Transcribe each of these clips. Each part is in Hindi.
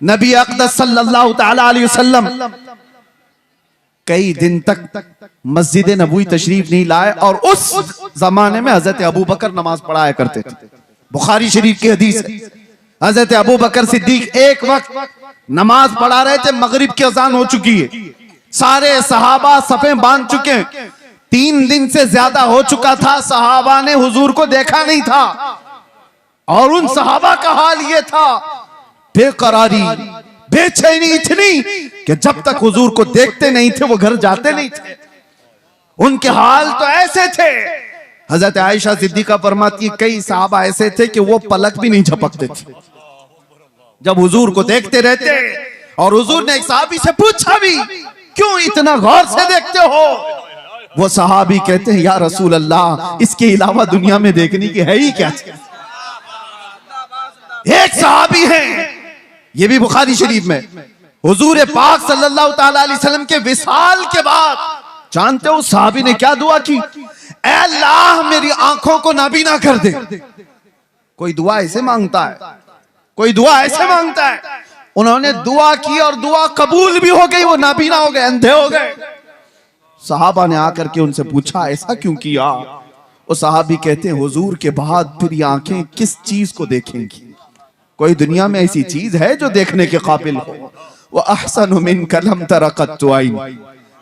नबी अक़दस सल्लल्लाहु तआला अलैहि वसल्लम कई दिन तक मस्जिद नबवी तशरीफ नहीं लाए और उस जमाने में हजरत अबू बकर नमाज पढ़ाया करते थे। बुखारी शरीफ की हदीस है, हजरत अबू बकर सिद्दीक एक वक्त नमाज पढ़ा रहे थे, मगरिब की अजान हो चुकी है, सारे सहाबा सफें बांध चुके हैं, 3 दिन से ज्यादा हो चुका था, सहाबा ने हुजूर को देखा नहीं था और उन सहाबा का हाल ये था, बेकरारी बेचैनी इतनी कि जब तक हुजूर को देखते नहीं थे वो घर जाते नहीं थे। उनके हाल तो ऐसे थे, हजरत आयशा सिद्दीका फरमाती है कई सहाबा ऐसे थे कि वो पलक भी नहीं झपकते थे, जब हुजूर को देखते रहते। और हुजूर ने एक सहाबी से पूछा भी, क्यों इतना गौर से देखते हो? वो सहाबी कहते हैं, या रसूल अल्लाह, इसके अलावा दुनिया में देखने की है ही क्या? एक सहाबी है, ये भी बुखारी शरीफ में, हुजूर पाक सल्लल्लाहु ताला अलैहि वसल्लम के विसाल के बाद जानते हो सहाबी ने क्या दुआ की? ऐ अल्लाह मेरी आंखों को नाबीना कर दे। कोई दुआ ऐसे मांगता है, कोई दुआ ऐसे मांगता है। उन्होंने दुआ की और दुआ कबूल भी हो गई, वो नाबीना हो गए, अंधे हो गए। सहाबा ने आकर के उनसे पूछा ऐसा क्यों किया? वो सहाबी कहते हैं हुजूर के बाद फिर ये आंखें किस चीज को देखेंगी? कोई दुनिया में ऐसी चीज है जो देखने के काबिल हो? वो अहसनु मिनका लम तरा क़त्तु ऐन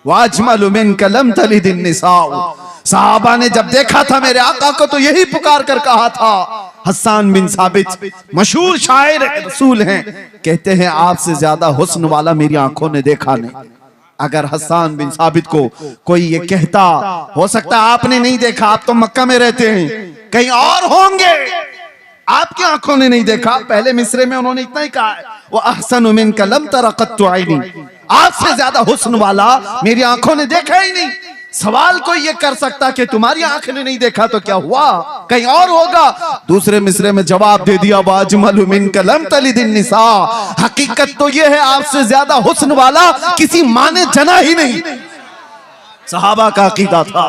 व अजमलु मिनका लम तलिद निसा। सहाबा ने जब देखा था मेरे आका को तो यही पुकार कर कहा था। हस्सान बिन साबित मशहूर शायर रसूल हैं, कहते हैं आपसे ज्यादा हुस्न वाला मेरी आंखों ने देखा नहीं। अगर हस्सान बिन साबित को कोई ये कहता, हो सकता है आपने नहीं देखा, आप तो मक्का में रहते हैं, कहीं और होंगे, आपकी आंखों ने नहीं देखा। पहले मिसरे में उन्होंने इतना ही कहा है, वो अहसनु मिनका लम तरा क़त्तु ऐनी, आपसे ज्यादा हुस्न वाला मेरी आंखों ने देखा ही नहीं। सवाल कोई ये कर सकता कि तुम्हारी आंख ने नहीं देखा तो क्या हुआ, कहीं और होगा। दूसरे मिसरे में जवाब दे दिया, वाजमलु मिनका लम तलिद निसा, हकीकत तो ये है आपसे ज्यादा हुस्न वाला किसी मां ने जना ही नहीं। सहाबा का अकीदा था।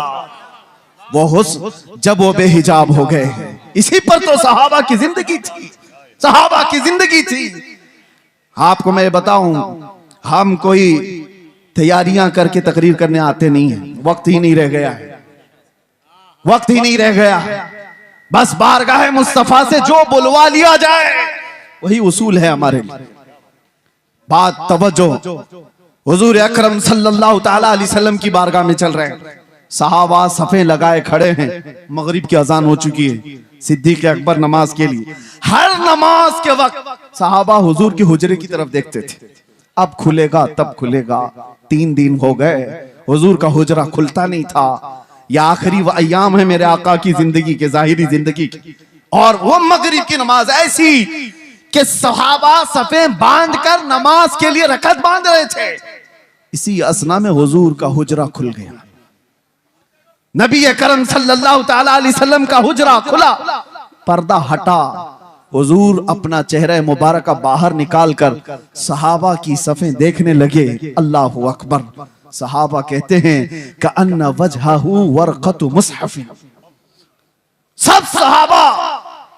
वो हुस्न जब वो बेहिजाब हो गए, इसी पर तो सहाबा की जिंदगी थी, सहाबा की जिंदगी थी। आपको मैं बताऊं, हम कोई तैयारियां करके तकरीर करने आते नहीं है, वक्त ही नहीं रह गया है, वक्त ही नहीं रह गया है। बस बारगाह मुस्तफा से जो बुलवा लिया जाए वही उसूल है हमारे लिए। बात तवज्जो, हुजूर अकरम सल्लल्लाहु ताला अलैहि वसल्लम की बारगाह में चल रहे हैं, सहाबा सफे लगाए खड़े हैं, मगरिब की अजान हो चुकी है, सिद्दीक अकबर नमाज के लिए। हर नमाज के वक्त सहाबा हुजूर के हुजरे की तरफ देखते थे, अब खुलेगा तब खुलेगा। 3 दिन हो गए, हुजूर का हुजरा खुलता नहीं था। यह आखिरी अय्याम है मेरे आका की जिंदगी के, जाहिरी जिंदगी की। और वो मगरिब की नमाज ऐसी कि सहाबा सफे बांध कर नमाज के लिए रकत बांध रहे थे। इसी असना में हुजूर का हुजरा खुल गया, नबी करम सल्लल्लाहु ताला अलैहि वसल्लम का हुजरा खुला, पर्दा हटा, हुजूर अपना चेहरा मुबारक बाहर निकालकर सहाबा की सफ़ें देखने लगे। अल्लाहु अकबर। सहाबा कहते हैं कअन्ना वजहहु वरक़तु मुसहफ़। सब सहाबा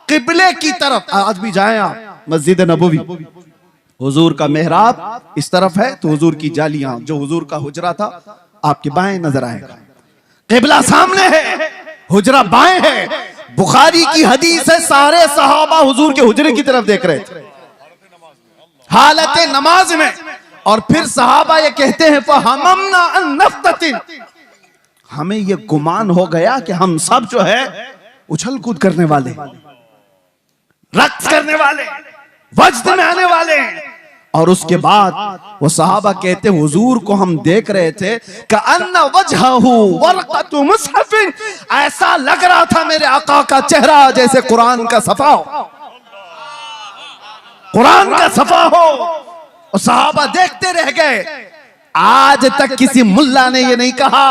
किबले की तरफ, आज भी जाएं आप मस्जिद नबवी, हुजूर का मेहराब इस तरफ है तो हुजूर की जालियां, जो हुजूर का हुजरा था आपके बाएं नजर आएगा। किबला सामने है, हुजरा बाएं है। बुखारी की हदीस है, सारे सहाबा हुजूर के हुजरे की तरफ देख रहे थे हालत नमाज में। और फिर सहाबा ये कहते हैं फहममना अन नफ्ततिन, हमें ये गुमान हो गया कि हम सब जो है उछल कूद करने वाले, रक्स करने वाले, वज्द में आने वाले हैं। और उसके बाद वो सहाबा कहते हैं हुजूर को हम देख रहे थे कअन्ना वजहहु वरक़तु मुसहफ़िन, ऐसा लग रहा था मेरे आका का चेहरा जैसे कुरान का सफा हो, कुरान का सफा हो। और सहाबा देखते रह गए। आज तक किसी मुल्ला ने ये नहीं कहा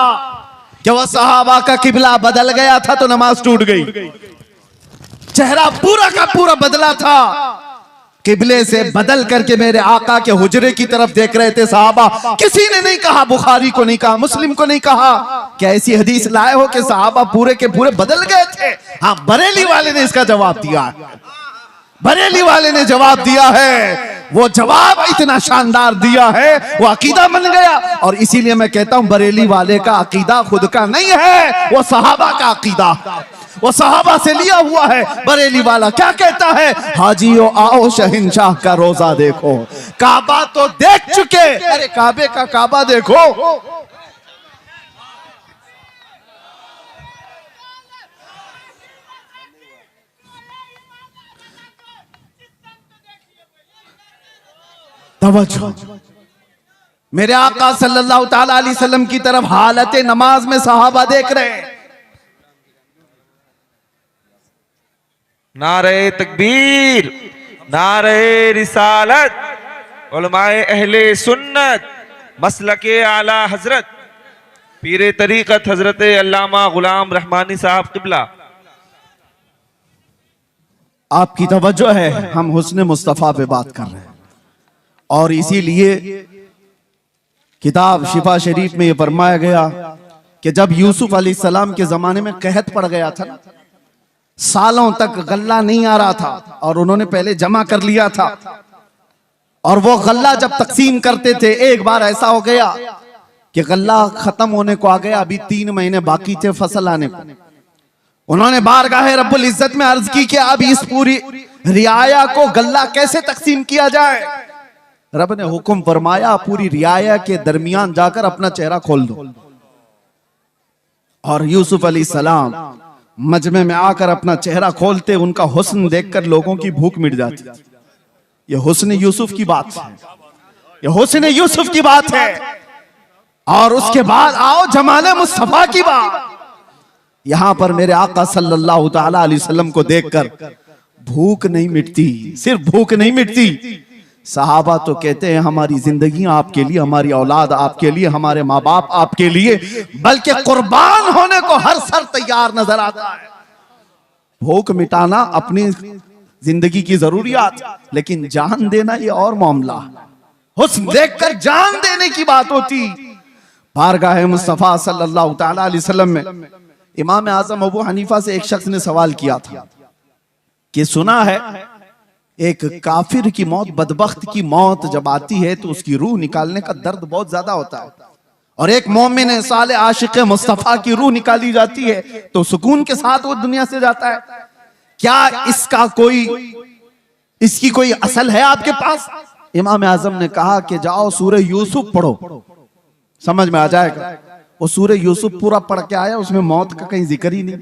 कि वह सहाबा का किबला बदल गया था तो नमाज टूट गई। चेहरा पूरा का पूरा बदला था, किबले से बदल करके मेरे आका के हुजरे की तरफ देख रहे थे सहाबा। किसी ने नहीं कहा, बुखारी को नहीं कहा, मुस्लिम को नहीं कहा क्या ऐसी हदीस लाए हो कि सहाबा पूरे के पूरे बदल गए थे। हाँ, बरेली वाले ने इसका जवाब दिया। बरेली वाले ने जवाब दिया है, वो जवाब इतना शानदार दिया है, वो अकीदा बन गया। और इसीलिए मैं कहता हूं बरेली वाले का अकीदा खुद का नहीं है, वो सहाबा का अकीदा, वो सहाबा से लिया हुआ है। बरेली वाला क्या कहता है, हाजियो आओ शहंशाह का रोजा देखो। काबा तो देख चुके, अरे काबे का काबा देखो। तवज्जो, मेरे आका सल्लल्लाहु ताला अलैहि वसल्लम की तरफ हालत नमाज में सहाबा देख रहे हैं। नारे तकबीर, नारे रिसालत, उलमाए अहले सुन्नत, मसलके आला हजरत पीरे तरीकत हजरत अल्लामा गुलाम रहमानी साहब किबला। आपकी तवज्जो है, हम हुस्न मुस्तफा पे बात कर रहे हैं और इसीलिए किताब शिफा शरीफ में यह फरमाया गया कि जब यूसुफ अलैहिस्सलाम के जमाने में कहत पड़ गया था, सालों तक गल्ला नहीं आ रहा था और उन्होंने पहले जमा कर लिया था, और वो गल्ला जब तकसीम करते थे, एक बार ऐसा हो गया कि गल्ला खत्म होने को आ गया, अभी 3 महीने बाकी थे फसल आने को। उन्होंने बारगाह रब्बुल इज्जत में अर्ज की कि अब इस पूरी रियाया को गल्ला कैसे तकसीम किया जाए। रब ने हुक्म फरमाया, पूरी रियाया के दरमियान जाकर अपना चेहरा खोल दो। और यूसुफ अलैहिस्सलाम मजमे में आकर अपना चेहरा खोलते, उनका हुस्न देखकर लोगों की भूख मिट जाती। यह हुस्न यूसुफ की बात है, यह हुस्न यूसुफ की बात है। और उसके बाद आओ जमाले मुस्तफा की बात। यहां पर मेरे आका सल्लल्लाहु ताला अलैहि वसल्लम को देखकर भूख नहीं मिटती, सिर्फ भूख नहीं मिटती। सहाबा तो कहते हैं हमारी जिंदगी आपके लिए, हमारी औलाद आपके लिए, हमारे माँ बाप आपके लिए, बल्कि कुर्बान होने को हर सर तैयार नजर आता है। भूख मिटाना अपनी जिंदगी की जरूरियात, लेकिन जान देना ये और मामला। हुस्न देखकर जान देने की बात होती। बारगाह मुस्तफा सल्लल्लाहु ताला अलैहि वसल्लम में इमाम आजम अबू हनीफा से एक शख्स ने सवाल किया था कि सुना है एक काफिर की मौत, बदबख्त की मौत जब आती है तो उसकी रूह निकालने का दर्द बहुत ज्यादा होता है, और एक मोमिन साले आशिक मुस्तफा की रूह निकाली जाती है तो सुकून के साथ वो दुनिया से जाता है। क्या इसकी कोई असल है आपके पास? इमाम आजम ने कहा कि जाओ सूरह यूसुफ पढ़ो, समझ में आ जाएगा। वो सूरह यूसुफ पूरा पढ़ के आया, उसमें मौत का कहीं जिक्र ही नहीं।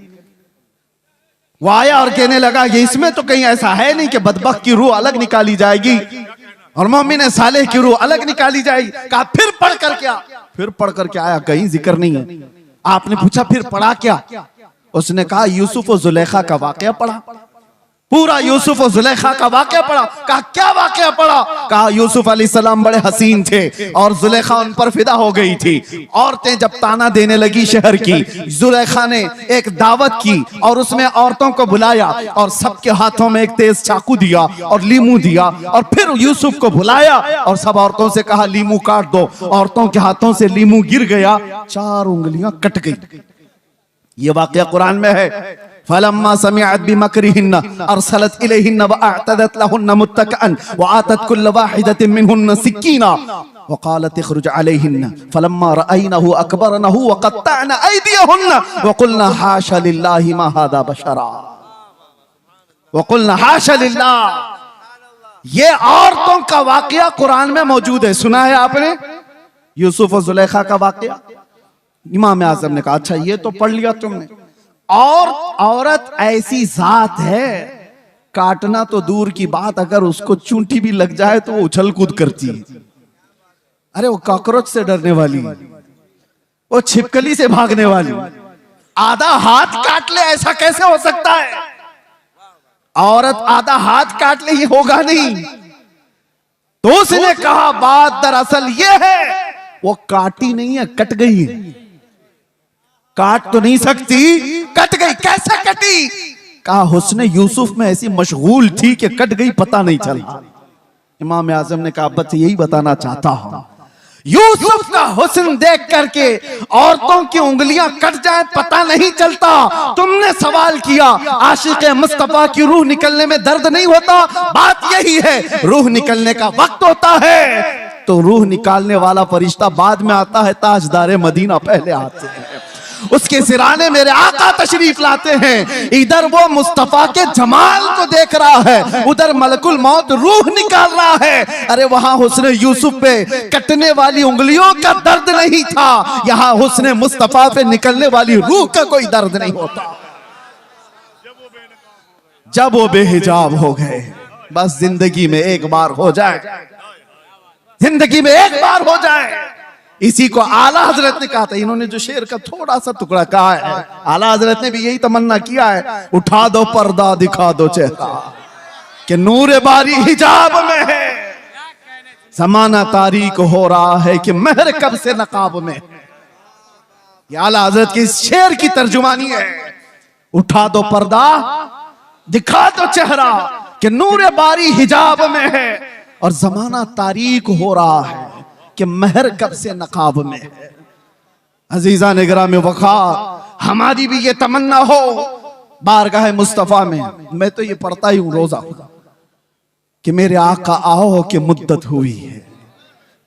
वो आया और कहने लगा ये इसमें तो कहीं ऐसा है नहीं कि बदबख्त की रूह अलग निकाली जाएगी और मोमिन सालेह की रूह अलग निकाली जाएगी। कहा फिर पढ़ कर क्या? फिर पढ़ कर क्या आया? कहीं जिक्र नहीं है। आपने पूछा फिर पढ़ा क्या? उसने कहा यूसुफ और जुलेखा का वाकया पढ़ा, पूरा यूसुफ और जुलेखा का वाकया पढ़ा। कहा क्या वाकया पढ़ा? कहा यूसुफ अलैहिस्सलाम बड़े हसीन थे और जुलेखा उन पर फिदा हो गई थी। औरतें जब ताना देने लगी शहर की, जुलेखा ने एक दावत की और उसमें औरतों को बुलाया और सबके हाथों में एक तेज चाकू दिया और लीमू दिया, और फिर यूसुफ को बुलाया और सब औरतों से कहा लीमू काट दो। औरतों के हाथों से लीमू गिर गया, 4 उंगलियां कट गई। ये वाकया कुरान में है। फलम्मा समिअत बिमकरिहिन्न अरसलत इलैहिन्न वअअतदत लहुन्न मुत्तकअन वआतत कुल्ल वाहिदतिन मिनहुन्न सिक्कीना वक़ालत इखरुज अलैहिन्न फलम्मा रअयनहु अकबरनहु वक़त्तअना अयदियहुन्न वक़ुलना हाशा लिल्लाहि मा हादा बशरा वक़ुलना हाशा लिल्लाह। ये औरतों का वाकया कुरान में मौजूद है, सुना है आपने? यूसुफ और जुलेखा का वाकया। इमाम आजम ने कहा अच्छा ये तो पढ़ लिया तुमने। और औरत ऐसी जात है, काटना तो दूर की बात, अगर उसको चूंटी भी लग जाए तो वो उछल कूद करती है। अरे वो कॉकरोच से डरने वाली, वो छिपकली से भागने वाली, आधा हाथ काट ले ऐसा कैसे हो सकता है? औरत आधा हाथ काट ले ये होगा नहीं। तो उसने कहा बात दरअसल ये है, वो काटी नहीं है, कट गई है। काट तो नहीं सकती, कट गई। कैसे कटी? कहा हुस्न यूसुफ में ऐसी मशगूल थी कि कट गई, पता नहीं चला। इमाम आजम ने कहा बस यही बताना चाहता हूं, यूसुफ का हुस्न देख करके औरतों की उंगलियां कट जाए पता नहीं चलता। तुमने सवाल किया आशिक मुस्तफा की रूह निकलने में दर्द नहीं होता। बात यही है, रूह निकलने का वक्त होता है तो रूह निकालने वाला फरिश्ता बाद में आता है, ताजदार मदीना पहले आते हैं। उसके सिराने मेरे आका तशरीफ लाते हैं। इधर वो मुस्तफा के जमाल को देख रहा है, उधर मलकुल मौत रूह निकाल रहा है। अरे वहां हुस्न यूसुफ पे कटने वाली उंगलियों का दर्द नहीं था, यहां हुस्न मुस्तफा पे निकलने वाली रूह का कोई दर्द नहीं होता। जब वो बेहिजाब हो गए, बस जिंदगी में एक बार हो जाए, जिंदगी में एक बार हो जाए। इसी को आला हजरत ने कहा था। इन्होंने जो शेर का थोड़ा सा टुकड़ा कहा है, आला हजरत ने भी यही तमन्ना किया है, उठा दो पर्दा दिखा दो चेहरा कि नूर बारी हिजाब में है। जमाना तारीक हो रहा है कि महर कब से नकाब में। ये आला हजरत की इस शेर की तर्जुमानी है, उठा दो पर्दा दिखा दो चेहरा कि नूर बारी हिजाब में है और जमाना तारीक हो रहा है कि महर कब से नकाब में है। अजीजा निगराम में वक़ार, हमारी भी ये तमन्ना हो बारगाह मुस्तफा में। मैं तो ये पढ़ता ही हूं रोजा कि मेरे आका आओ कि मुद्दत हुई है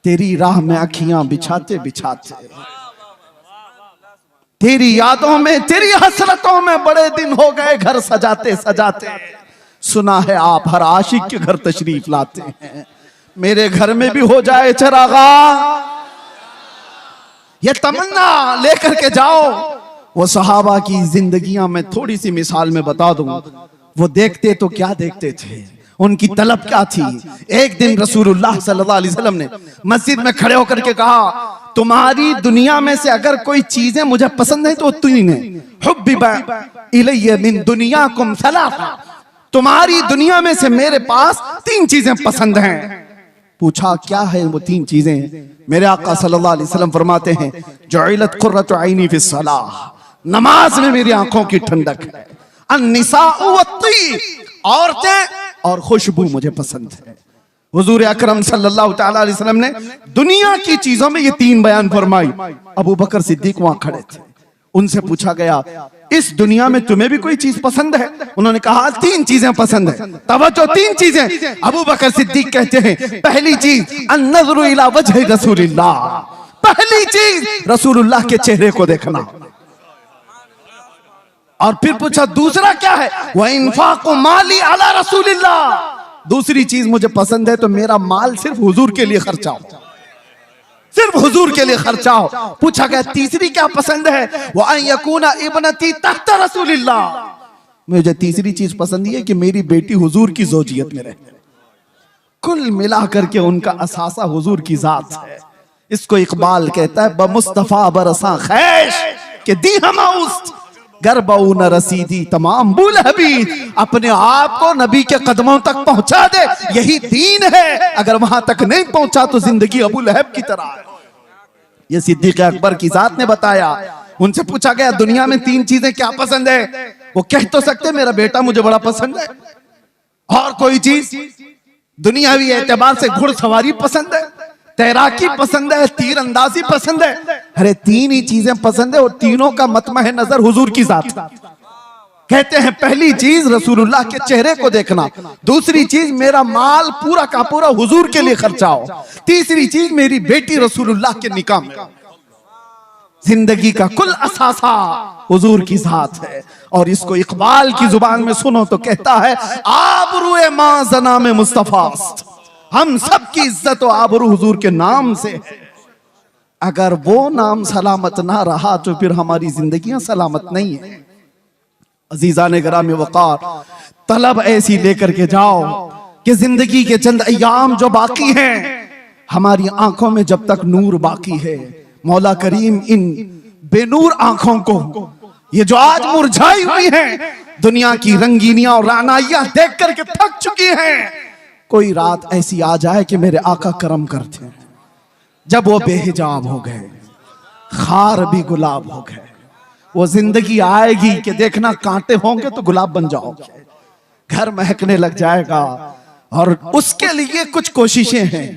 तेरी राह में अखियां बिछाते बिछाते, तेरी यादों में तेरी हसरतों में बड़े दिन हो गए घर सजाते सजाते। सुना है आप हर आशिक के घर तशरीफ लाते हैं, मेरे घर में भी हो जाए चरागा। ये तमन्ना लेकर के जाओ। वो सहाबा की जिंदगियां में थोड़ी सी मिसाल में बता दूं, वो देखते तो क्या देखते थे, उनकी तलब क्या थी। एक दिन रसूलुल्लाह सल्लल्लाहु अलैहि वसल्लम ने मस्जिद में खड़े होकर के कहा, तुम्हारी दुनिया में से अगर कोई चीजें मुझे पसंद है तो तीन है। हुब्बिबा इलैया मिन दुनियाकुम सलासा, तुम्हारी दुनिया में से मेरे पास तीन चीजें पसंद हैं। पूछा क्या है वो तीन चीजें? मेरे आका सल्लल्लाहु अलैहि वसल्लम फरमाते हैं, जुइलत कुर्रतु ऐनी फिस सलाह, नमाज में मेरी आंखों की ठंडक है। अन्निसाउ वत्तीब, औरतें और खुशबू मुझे पसंद है। हुजूर अकरम सल्लल्लाहु तआला अलैहि वसल्लम ने दुनिया की चीजों में ये तीन बयान फरमाई। अबू बकर सिद्दीक वहां खड़े थे, उनसे पूछा गया इस दुनिया में तुम्हें भी कोई चीज पसंद है? उन्होंने कहा तीन चीजें पसंद है। तवज्जो, तीन चीजें। अबू बकर सिद्दीक कहते हैं पहली चीज अन्नज़रु इला वजहि रसूलिल्लाह, पहली चीज रसूलुल्लाह के चेहरे को देखना। और फिर पूछा दूसरा क्या है? व इन्फाक़ु माली अला रसूलिल्लाह, दूसरी चीज मुझे पसंद है तो मेरा माल सिर्फ हुजूर के लिए खर्चा हो, सिर्फ हुजूर के लिए खर्चा हो। पूछा गया तीसरी क्या पसंद है? वो अन यकूना इब्नती तहत रसूलिल्लाह, मुझे तीसरी चीज पसंद है कि मेरी बेटी हुजूर की ज़ौजियत में रहे। कुल मिला करके उनका असासा हुजूर की जात है। इसको इकबाल कहता है बमुस्तफा बरसा खैश के दी हमाउस्त गरबऊ न रसीदी तमाम बुल हबीब, अपने आप को नबी के कदमों तक पहुंचा दे, यही दीन है। अगर वहां तक नहीं पहुंचा तो जिंदगी अबू लहब की तरह। ये सिद्दीक अकबर की जात ने बताया। उनसे पूछा गया दुनिया में तीन चीजें क्या पसंद है? वो कह तो सकते मेरा बेटा मुझे बड़ा पसंद है, और कोई चीज? दुनियावी एतबार से घुड़सवारी पसंद है, तैराकी पसंद है, तीर अंदाजी पसंद है। अरे तीन ही चीजें पसंद है और तीनों का मतमह नजर हुजूर की जात। कहते हैं पहली चीज रसूलुल्लाह के चेहरे को देखना, दूसरी चीज मेरा माल पूरा का पूरा हुजूर के लिए खर्चा हो, तीसरी चीज मेरी बेटी रसूलुल्लाह के निकाह में। जिंदगी का कुल असासा हुजूर की जात है। और इसको इकबाल की जुबान में सुनो तो कहता है आबरूए मां जना में मुस्तफास्त, हम सब की इज्जत और आबरू हुजूर के नाम से है। अगर वो नाम सलामत ना रहा तो फिर हमारी जिंदगियां सलामत नहीं है। अजीजा ने गिरामी वक़ार, तलब ऐसी लेकर के जाओ कि जिंदगी के चंद अय्याम जो बाकी हैं, हमारी आंखों में जब तक नूर बाकी है, मौला करीम इन बेनूर आंखों को, ये जो आज मुरझाई हुई हैं, दुनिया की रंगीनियां और रानाइयां देख करके थक चुकी हैं, कोई रात ऐसी आ जाए कि मेरे आका करम करते हैं। जब वो बेहिजाब हो गए, खार भी गुलाब हो गए, वो जिंदगी आएगी कि देखना कांटे होंगे तो गुलाब बन जाओगे, घर महकने लग जाएगा। और उसके लिए कुछ कोशिशें हैं।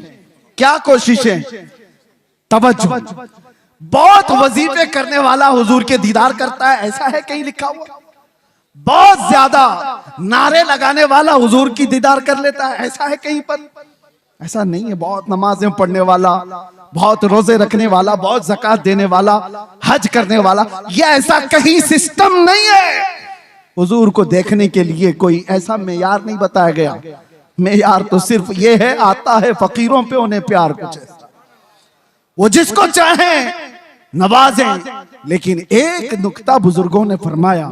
क्या कोशिशें? तवज्जो, बहुत वजीफे करने वाला हुजूर के दीदार करता है, ऐसा है कहीं लिखा हुआ? बहुत ज्यादा नारे लगाने वाला हुजूर की दीदार कर लेता है, ऐसा है कहीं पर? ऐसा नहीं है। बहुत नमाजें पढ़ने वाला, बहुत रोजे रखने वाला, बहुत ज़कात देने वाला, हज करने वाला, ये ऐसा कहीं सिस्टम नहीं है। हुजूर को देखने के लिए कोई ऐसा मेयार नहीं बताया गया। मेयार तो सिर्फ ये है, आता है फकीरों पे उन्हें प्यार, कुछ ऐसा। वो जिसको चाहे नवाजें। लेकिन एक नुक्ता बुजुर्गों ने फरमाया,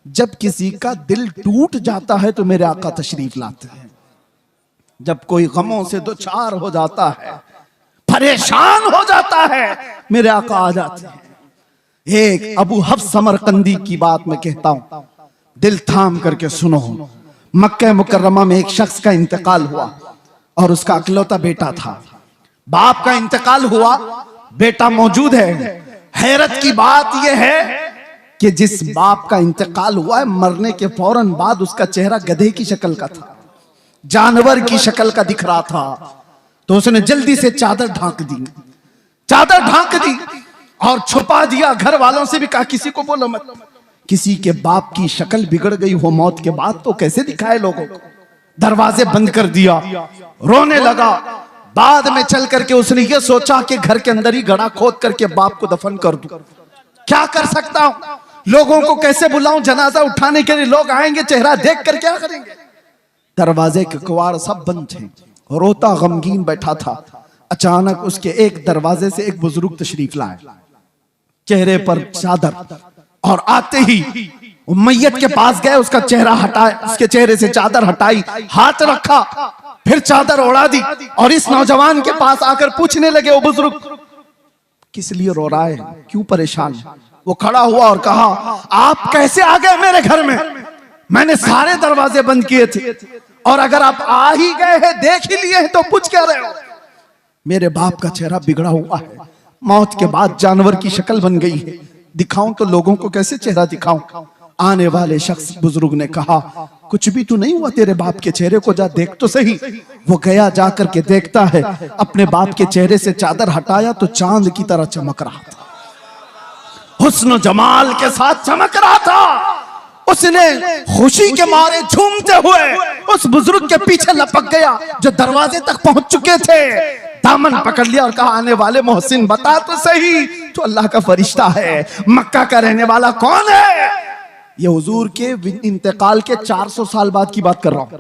जब किसी का दिल टूट जाता है तो मेरे आका तशरीफ लाते हैं। जब कोई गमों से दो चार हो जाता है, परेशान हो जाता है, मेरे आका आ जाते हैं। एक अबू हफ्स समरकंदी की बात मैं कहता हूं, दिल थाम करके सुनो। मक्का मुकर्रमा में एक शख्स का इंतकाल हुआ और उसका अकलौता बेटा था। बाप का इंतकाल हुआ, बेटा मौजूद है। हैरत की बात यह है कि जिस बाप का इंतकाल हुआ है, मरने के फौरन बाद उसका चेहरा गधे की शक्ल का था, जानवर की शक्ल का दिख रहा था। तो उसने जल्दी से चादर ढांक दी, चादर ढांक दी और छुपा दिया। घर वालों से भी कहा किसी को बोलो मत। किसी के बाप की शक्ल बिगड़ गई हो मौत के बाद तो कैसे दिखाए लोगों को। दरवाजे बंद कर दिया, रोने लगा। बाद में चल करके उसने ये सोचा कि घर के अंदर ही गड्ढा खोद करके बाप को दफन कर दूं। क्या कर सकता हूं, लोगों को कैसे बुलाऊं, जनाजा उठाने के लिए लोग आएंगे, चेहरा देख कर क्या करेंगे। दरवाजे के किवाड़ सब बंद थे, रोता गमगीन बैठा था। अचानक उसके एक दरवाजे से एक बुजुर्ग तशरीफ लाए, चेहरे पर चादर, और आते ही मैयत के पास गए, उसका चेहरा हटाया, उसके चेहरे से चादर हटाई, हाथ रखा, फिर चादर उड़ा दी और इस नौजवान के पास आकर पूछने लगे, वो बुजुर्ग किस लिए रो रहा है, क्यों परेशान? वो खड़ा हुआ और कहा, आप कैसे आ गए मेरे घर में? मैंने सारे दरवाजे बंद किए थे और अगर आप आ ही गए हैं, देख ही लिए हैं, तो पूछ क्या रहे हो? मेरे बाप का चेहरा बिगड़ा हुआ है, मौत के बाद जानवर की शक्ल बन गई है, दिखाऊं तो लोगों को कैसे चेहरा दिखाऊं? आने वाले शख्स बुजुर्ग ने कहा, कुछ भी तो नहीं हुआ, तेरे बाप के चेहरे को जा देख तो सही। वो गया, जाकर के देखता है, अपने बाप के चेहरे से चादर हटाया तो चांद की तरह चमक रहा था, हुस्न जमाल के साथ चमक रहा था। उसने खुशी के मारे झूमते हुए उस बुजुर्ग के पीछे लपक गया जो दरवाजे तक पहुंच चुके थे, दामन पकड़ लिया और कहा, आने वाले मोहसिन बता तो सही, तो अल्लाह का फरिश्ता है, मक्का का रहने वाला कौन है? ये हुजूर के इंतकाल के 400 साल बाद की बात कर रहा हूं,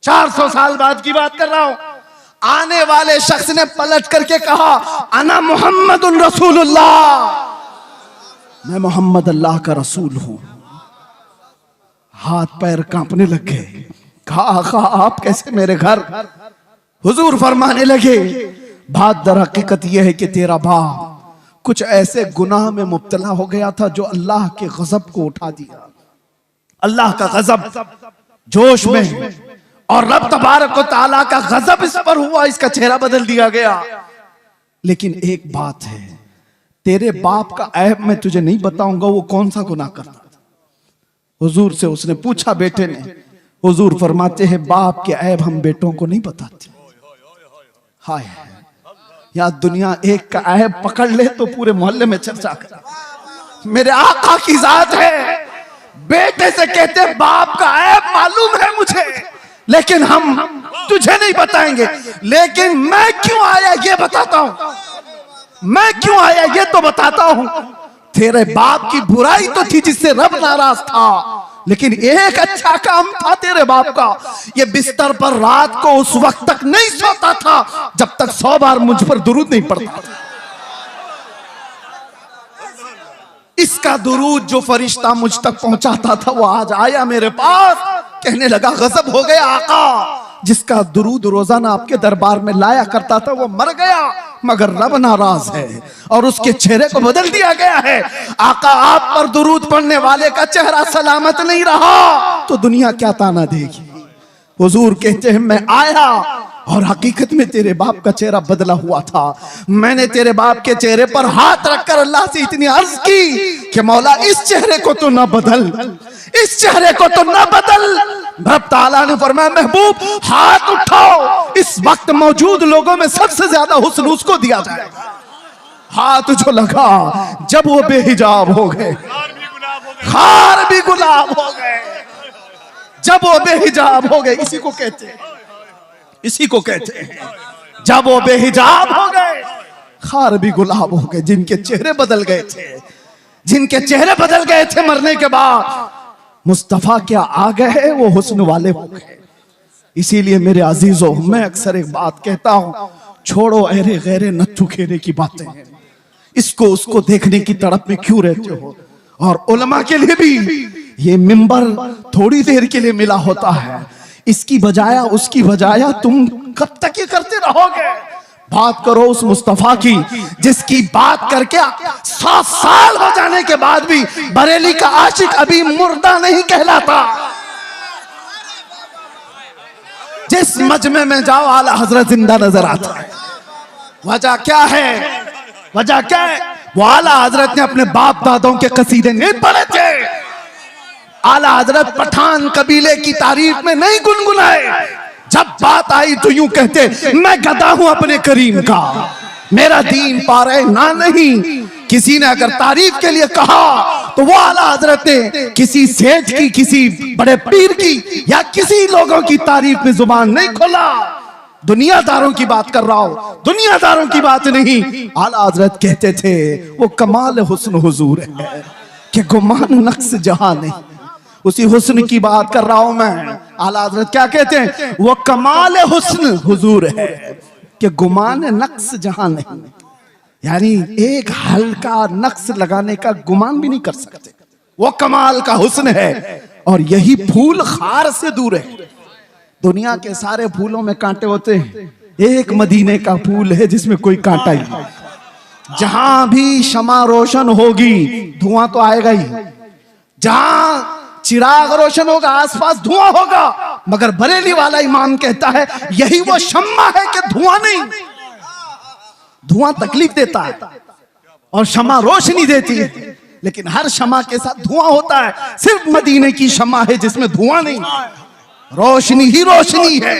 400 साल बाद की बात कर रहा हूं। आने वाले शख्स ने पलट करके कहा, अना मुहम्मदुन रसूलुल्लाह, मैं मोहम्मद अल्लाह का रसूल हूं। हाथ पैर कांपने लग गए। कहा, आका आप कैसे मेरे घर? हुजूर फरमाने लगे, बात दर हकीकत यह है कि तेरा बाप कुछ ऐसे गुनाह में मुब्तला हो गया था जो अल्लाह के गजब को उठा दिया। अल्लाह का गजब जोश में, और रब तबारक व तआला का गजब इस पर हुआ, इसका चेहरा बदल दिया गया। लेकिन एक बात है, तेरे बाप का ऐब मैं तुझे नहीं बताऊंगा, वो कौन सा गुनाह करता था। हुजूर से उसने पूछा, बेटे ने। हुजूर फरमाते हैं, बाप के ऐब हम बेटों को नहीं बताते। हाय, या दुनिया एक का ऐब पकड़ ले तो पूरे मोहल्ले में चर्चा कर। मेरे आका की जात है, बेटे से कहते बाप का ऐब मालूम है मुझे, लेकिन हम तुझे नहीं बताएंगे। लेकिन मैं क्यों आया ये बताता हूं, मैं क्यों आया ये तो बताता हूं। तेरे बाप की बुराई तो थी जिससे रब नाराज था, लेकिन एक अच्छा काम था तेरे बाप का, ये बिस्तर पर रात को उस वक्त तक नहीं सोता था जब तक 100 बार मुझ पर दुरूद नहीं पड़ता। इसका दुरूद जो फरिश्ता मुझ तक पहुंचाता था वो आज आया मेरे पास, कहने लगा गजब हो गया आका, जिसका दुरूद रोजाना आपके दरबार में लाया करता था वो मर गया, मगर रब नाराज है और उसके चेहरे को बदल दिया गया है। आका आप पर दुरूद पढ़ने वाले का चेहरा सलामत नहीं रहा तो दुनिया क्या ताना देगी। हुजूर कहते हैं, मैं आया और हकीकत में तेरे बाप का चेहरा बदला हुआ था। मैंने तेरे बाप के चेहरे पर हाथ रखकर अल्लाह से इतनी अर्ज की कि मौला इस चेहरे को तो ना बदल, इस चेहरे को तो ना बदल। रब ताला ने फरमाया, महबूब हाथ उठाओ, इस वक्त मौजूद लोगों में सबसे ज्यादा हुस्न उसको दिया जाएगा। हाथ जो लगा जब वो बेहिजाब हो गए, खार भी गुलाब हो गए जब वो बेहिजाब हो गए। इसी को कहते हैं, इसी को कहते हैं जब वो बेहिजाब हो गए खार भी गुलाब हो गए। जिनके चेहरे बदल गए थे, जिनके चेहरे बदल गए थे मरने के बाद, मुस्तफा क्या आ गए, वो हुस्न वाले हो गए। इसीलिए मेरे अजीजों, मैं अक्सर एक बात कहता हूं, छोड़ो अरे गैरे नत्थु खेरे की बातें, इसको उसको देखने की तड़प में क्यों रहते हो। और उलमा के लिए भी ये मिंबर थोड़ी देर के लिए मिला होता है, इसकी बजाया उसकी बजाया तुम कब तक ये करते रहोगे। बात करो उस मुस्तफा की जिसकी बात करके 7 साल हो जाने के बाद भी बरेली का आशिक अभी मुर्दा नहीं कहलाता। जिस मजमे में जाओ आला हजरत जिंदा नजर आता है। वजह क्या है, वजह क्या है? वो आला हजरत ने अपने बाप दादों के कसीदे नहीं पढ़े थे, आला हजरत पठान कबीले की तारीफ में नहीं गुनगुनाए। जब बात आई तो यूं कहते, मैं गधा हूं अपने करीम का, मेरा दीन पारे ना नहीं। किसी ने अगर तारीफ के लिए कहा तो वो आला हजरत ने किसी सेठ की, किसी बड़े पीर की या किसी लोगों की तारीफ में जुबान नहीं खोला। दुनियादारों की बात कर रहा हूं, दुनियादारों की बात नहीं। आला हजरत कहते थे वो कमाल हुस्न हुजूर है कि गुमान नक्श जहां नहीं। उसी हुस्न की बात कर रहा हूं मैं। आला हजरत क्या कहते हैं, वो कमाल हुस्न हुजूर है कि गुमान नक्श जहां नहीं। यानी एक हल्का नक्श लगाने का गुमान भी नहीं कर सकते, वो कमाल का हुस्न है। और यही फूल खार से दूर है। दुनिया के सारे फूलों में कांटे होते हैं, एक मदीने का फूल है जिसमें कोई कांटा ही नहीं। जहां भी शमा रोशन होगी धुआं तो आएगा ही, जहां चिराग रोशन होगा आसपास धुआं होगा। मगर बरेली वाला इमाम कहता है यही वो शम्मा है कि धुआं नहीं। धुआं तकलीफ देता है और शमा रोशनी देती है, लेकिन हर शमा के साथ धुआं होता है। सिर्फ मदीने की शमा है जिसमें धुआं नहीं, रोशनी ही रोशनी है।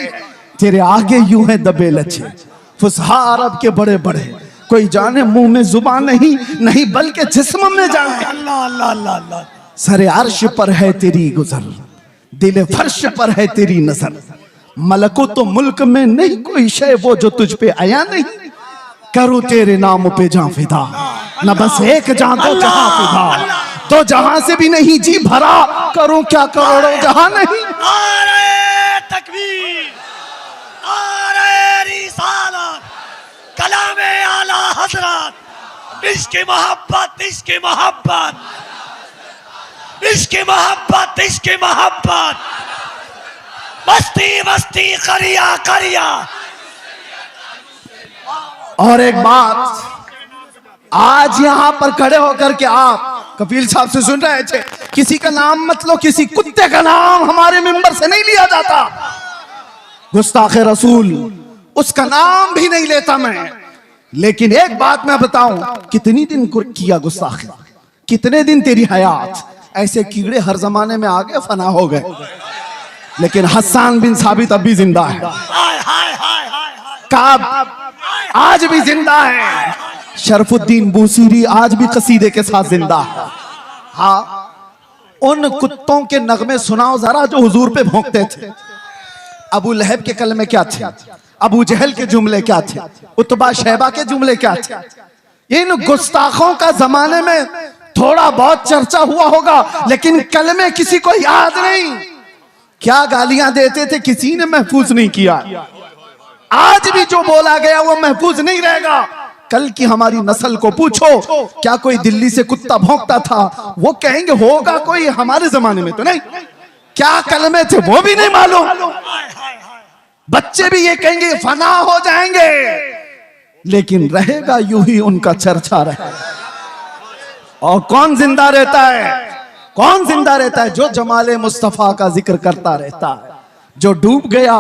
तेरे आगे यूं है दबे लच्छे फुसहा अरब के बड़े बड़े, कोई जाने मुंह में जुबान नहीं, नहीं बल्कि जिस्म में जाने। अल्लाह अल्लाह अल्लाह अल्लाह। सरे अर्श पर है तेरी गुजर, दिल फर्श पर है तेरी नजर। मलको तो मुल्क में नहीं कोई शय वो जो तुझ पे आया नहीं। करूं तेरे नाम पे जां फिदा, न बस एक जां दो जहां फिदा। तो जहां से भी नहीं जी भरा, करूं क्या करोड़ों जहां नहीं। नारे तकबीर, नारे रिसालत, कलामे आला हजरत, इश्क़ मोहब्बत, इश्क़ मोहब्बत, इश्क़ मोहब्बत, इश्क़ मोहब्बत, मस्ती मस्ती करिया करिया। और एक बात, आज यहां पर खड़े होकर के आप कपिल साहब से सुन रहे थे, किसी का नाम मत लो, किसी कुत्ते का नाम हमारे मिंबर से नहीं लिया जाता। गुस्ताखे रसूल उसका नाम भी नहीं लेता मैं। लेकिन एक बात मैं बताऊं, कितनी दिन किया गुस्ताखी, कितने दिन तेरी हयात। ऐसे कीड़े हर जमाने में आगे फना हो गए, लेकिन हस्सान बिन साबित अब भी जिंदा है, काब आज भी जिंदा है, शरफुद्दीन बूसीरी आज भी कसीदे के साथ जिंदा है। हाँ, उन कुत्तों के नगमे सुनाओ जरा जो हुजूर पे भौंकते थे। अबू लहब के कलमे क्या थे, अबू जहल के जुमले क्या थे, उतबा शैबा के जुमले क्या थे। इन गुस्ताखों का जमाने में थोड़ा बहुत चर्चा हुआ होगा, लेकिन कलमे किसी को याद नहीं। क्या गालियां देते थे किसी ने महफूज नहीं किया। आज भी जो बोला गया वो महफूज नहीं रहेगा। कल की हमारी नस्ल को पूछो, क्या कोई दिल्ली से कुत्ता भौंकता था, वो कहेंगे होगा कोई, हमारे जमाने में तो नहीं। क्या कलमे थे वो भी नहीं मालूम। बच्चे भी ये कहेंगे फना हो जाएंगे, लेकिन रहेगा यूं ही उनका चर्चा रहेगा। और कौन जिंदा रहता है, कौन जिंदा रहता है? जो जमाले मुस्तफा का जिक्र करता रहता है। जो डूब गया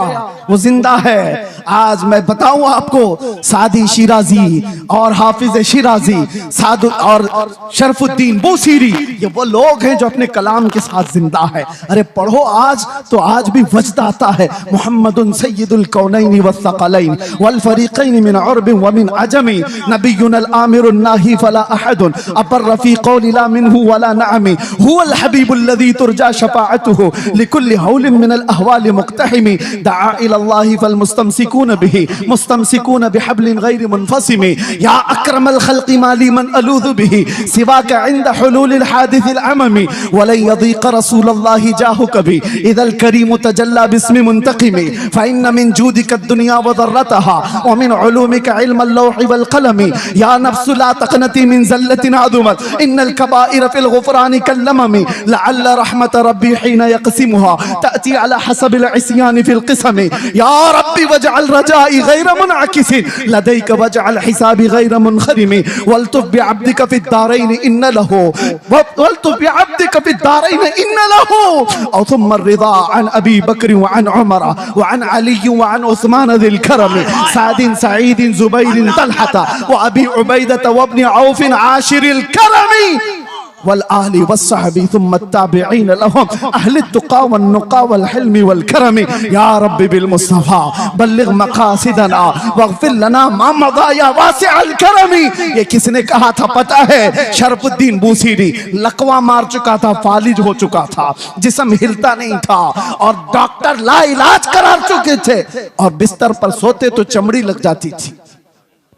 वो जिंदा है। आज मैं बताऊं आपको, सादी शिराजी और हाफिज शिराजी, सादु और शरफुद्दीन बूसीरी, ये वो लोग हैं जो अपने कलाम के साथ जिंदा है। अरे पढ़ो आज तो आज भी वजद आता है। मुहम्मदुन सय्यदुल कौनैन वस्सक़लैन वल फरीक़ैन मिन उर्ब व मिन अजमी, नबियुनल आमिरुन नाही फला अहदुन अबर फी क़ौलि ला मिनहु वला नअमी, हुवल हबीबुल्लज़ी तुरजा शफ़ाअतुहु लिकुल्लि हौलिन मिनल अहवालि मुक़्तहिमी, दआ इलल्लाहि फल मुस्तमसिकून बिही मुस्तमसिकून बिहब्लिन गैरि मुनफ़सिमी, या अक्रमल खल्क़ि माली मन अलूज़ु बिही सिवाका इंद हुलूलिल हादिसिल अममी, वलन यदीक़ रसूलल्लाहि जाहु कभी इदल करीम तजल्ला बिस्मि मुंतक़िमी, फ़इन्न मिन जूदिक दुनिया व ज़र्रतहा व मिन उलूमिक इल्मल लौहि वल क़लमी, या नफ्सु ला तक़नती मिन ज़ल्लतिन अज़ुमत इन्नल कबाइर फ़िल ग़ुफ़रानि कल्लममी, लअल्ल रहमत रब्बी हीन यक़सिमुहा तअती अला हसबिल इस्यानि फ़िल क़िस्मी, या रब्बी वजअल रजाई गैर मुनअकिसिन लदैक वजअल हिसाबी गैर मुनख़रिमी, वल्तुफ़ बिअब्दिक फ़िद दारैन इन्न लहू वल्तुफ़ बिअब्दिक फ़िद दारैन इन्न लहू औ थुम्मा रिज़ा अन अबी बकर व अन उमर व अन अली व अन उस्मान ज़िल करम, सादिन सईद ज़ुबैर तलहता व अबी उबैदा व इब्न औफ आशिरिल करमी, वल आलि वस्सहबी थुम्मा ताबिईन लहुम अहले तुक़ा वन नुक़ा वल हिल्मी वल करमी, या रब्बी बिल मुस्तफ़ा बल्लिग़ मक़ासिदना वग़फ़िर लना मा मज़ा या वासिअल करमी। ये किसने कहा था पता है? शरफुद्दीन बूसीरी। लकवा मार चुका था, फालिज हो चुका था, जिस्म हिलता नहीं था और डॉक्टर लाइलाज करार चुके थे और बिस्तर पर सोते तो चमड़ी लग जाती थी।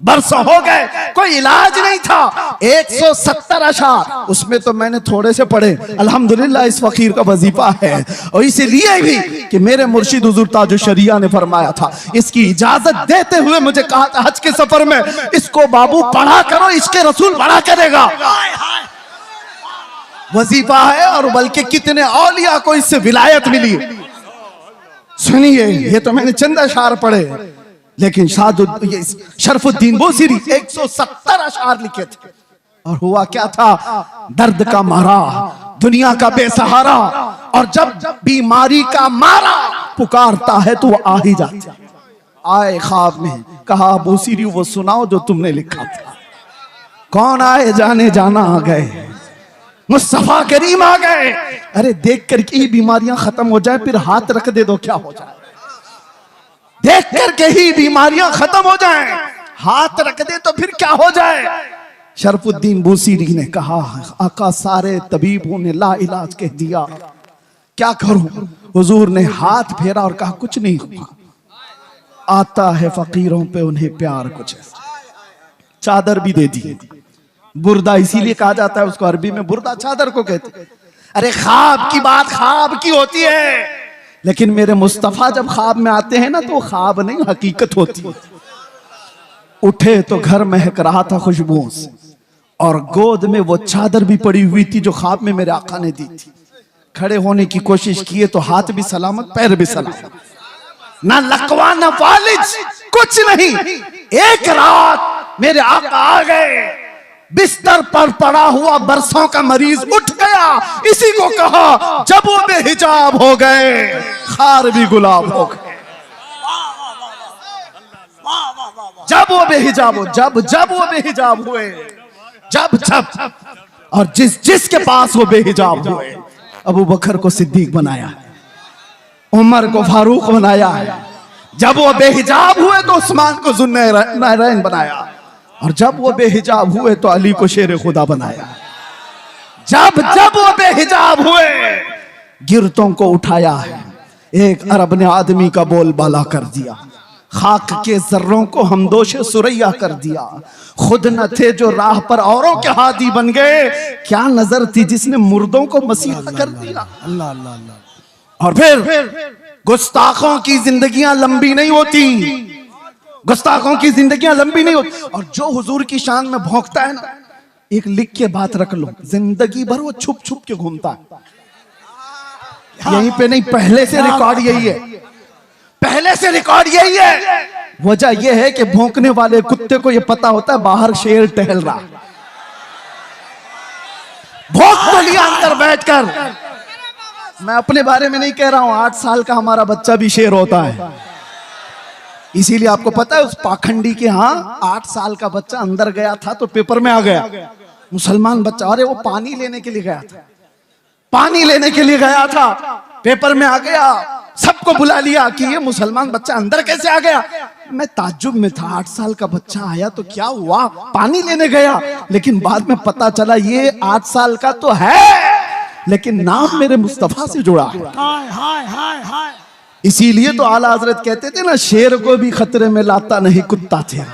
बरसों हो गए, कोई इलाज नहीं था। 170 अशार, उसमें तो मैंने थोड़े से पढ़े, अल्हम्दुलिल्लाह इस फकीर का वजीफा है। और इसीलिए भी कि मेरे मुर्शिद हुजूर ताजुल शरिया ने फरमाया था, इसकी इजाजत देते हुए मुझे कहा था हज के सफर में, इसको बाबू पढ़ा करो, इसके रसूल बड़ा करेगा। वजीफा है और बल्कि कितने औलिया को इससे विलायत मिली। सुनिए, ये तो मैंने चंद अशार पढ़े, लेकिन शरफुद्दीन बूसीरी 170 अशार लिखे थे। और हुआ क्या था? दर्द का मारा, दुनिया का बेसहारा, और जब बीमारी का मारा पुकारता है तो वो आ ही जाता। आए ख्वाब में, कहा बूसीरी वो सुनाओ जो तुमने लिखा था। कौन आए? जाने जाना आ गए, मुस्तफा करीम आ गए। अरे देख करके ही बीमारियां खत्म हो जाए, फिर हाथ रख दे दो क्या हो जाए? देख करके ही बीमारियां खत्म हो जाएं, हाथ रख दे तो फिर क्या हो जाए? शरफुद्दीन बूसीरी ने कहा, आका सारे तबीबों ने ला इलाज कह दिया, क्या करूं? हुजूर ने हाथ फेरा और कहा कुछ नहीं हुआ, आता है फकीरों पे उन्हें प्यार कुछ है। चादर भी दे दी। बुर्दा इसीलिए कहा जाता है उसको, अरबी में बुर्दा चादर को कहते। अरे ख्वाब की बात ख्वाब की होती है, लेकिन मेरे मुस्तफा जब ख्वाब में आते हैं ना तो वो ख्वाब नहीं हकीकत होती। उठे तो घर महक रहा था खुशबुओं से, और गोद में वो चादर भी पड़ी हुई थी जो ख्वाब में मेरे आका ने दी थी। खड़े होने की कोशिश किए तो हाथ भी सलामत, पैर भी सलामत, ना लकवा ना फालिज, कुछ नहीं। एक रात मेरे आका आ गए, बिस्तर पर पड़ा हुआ बरसों का मरीज उठ गया। इसी को कहा जब वो बेहिजाब हो गए, खार भी गुलाब हो गए। जब वो बेहिजाब हो, जब जब वो बेहिजाब हुए, जब जब, और जिसके पास वो बेहिजाब हुए, अबू बकर को सिद्दीक बनाया, उमर को फारूक बनाया, जब वो बेहिजाब हुए तो उस्मान को ज़ुन्नैरैन बनाया, और जब वो बेहिजाब हुए तो अली को शेर खुदा बनाया। जब जब वो बेहिजाब हुए, गिरतों को उठाया है। एक अरब ने आदमी का बोल बाला कर दिया, खाक के जर्रों को हमदोशे सुरैया कर दिया। खुद न थे जो राह पर औरों के हादी बन गए, क्या नजर थी जिसने मुर्दों को मसीहा कर दिया। अल्लाह अल्लाह अल्लाह। और फिर गुस्ताखों की जिंदगियां लंबी नहीं होती, गुस्ताखों की जिंदगियां लंबी नहीं होती। और जो हुजूर की शान में भौंकता है ना, एक लिख के बात रख लो, जिंदगी भर वो छुप छुप के घूमता है। यहीं पे नहीं, पहले से रिकॉर्ड यही है, पहले से रिकॉर्ड यही है। वजह यह है कि भौंकने वाले कुत्ते को यह पता होता है बाहर शेर टहल रहा, भौंक तो लिया अंदर बैठकर, मैं अपने बारे में नहीं कह रहा हूं, 8 साल का हमारा बच्चा भी शेर होता है। इसीलिए आपको पता है उस पाखंडी के यहाँ 8 साल का बच्चा अंदर गया था तो पेपर में आ गया, मुसलमान बच्चा। अरे वो पानी लेने के लिए गया था, पानी लेने के लिए गया था, पेपर में आ गया, सबको बुला लिया कि ये मुसलमान बच्चा अंदर कैसे आ गया। मैं ताज्जुब में था, 8 साल का बच्चा आया तो क्या हुआ, पानी लेने गया। लेकिन बाद में पता चला ये 8 साल का तो है, लेकिन नाम मेरे मुस्तफा से जुड़ा है। हाय हाय हाय हाय। इसीलिए तो आला हजरत कहते थे ना, शेर को भी खतरे में लाता नहीं कुत्ता थे।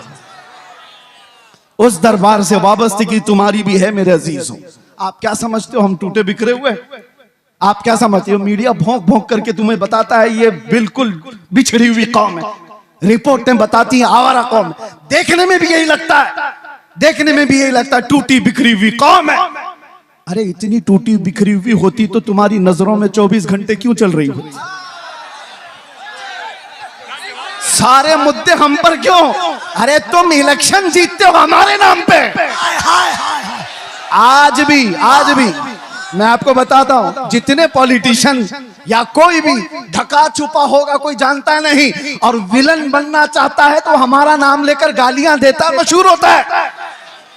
उस दरबार से वाबस्तगी तुम्हारी भी है मेरे अजीजों। आप क्या समझते हो हम टूटे बिखरे हुए? आप क्या समझते हो मीडिया भौंक भौंक करके तुम्हें बताता है ये बिल्कुल बिछड़ी हुई कौम है, रिपोर्टें बताती हैं आवारा कौम है। देखने में भी यही लगता है, देखने में भी यही लगता है टूटी बिखरी हुई कौम है। अरे इतनी टूटी बिखरी हुई होती तो तुम्हारी नजरों में 24 घंटे क्यों चल रही होती? सारे मुद्दे हम पर क्यों? अरे तुम इलेक्शन जीतते हो हमारे नाम पे। हाय हाय हाय हाय। आज भी मैं आपको बताता हूं, जितने पॉलिटिशियन या कोई भी ढका छुपा होगा कोई जानता नहीं, और विलन बनना चाहता है तो हमारा नाम लेकर गालियां देता मशहूर होता है।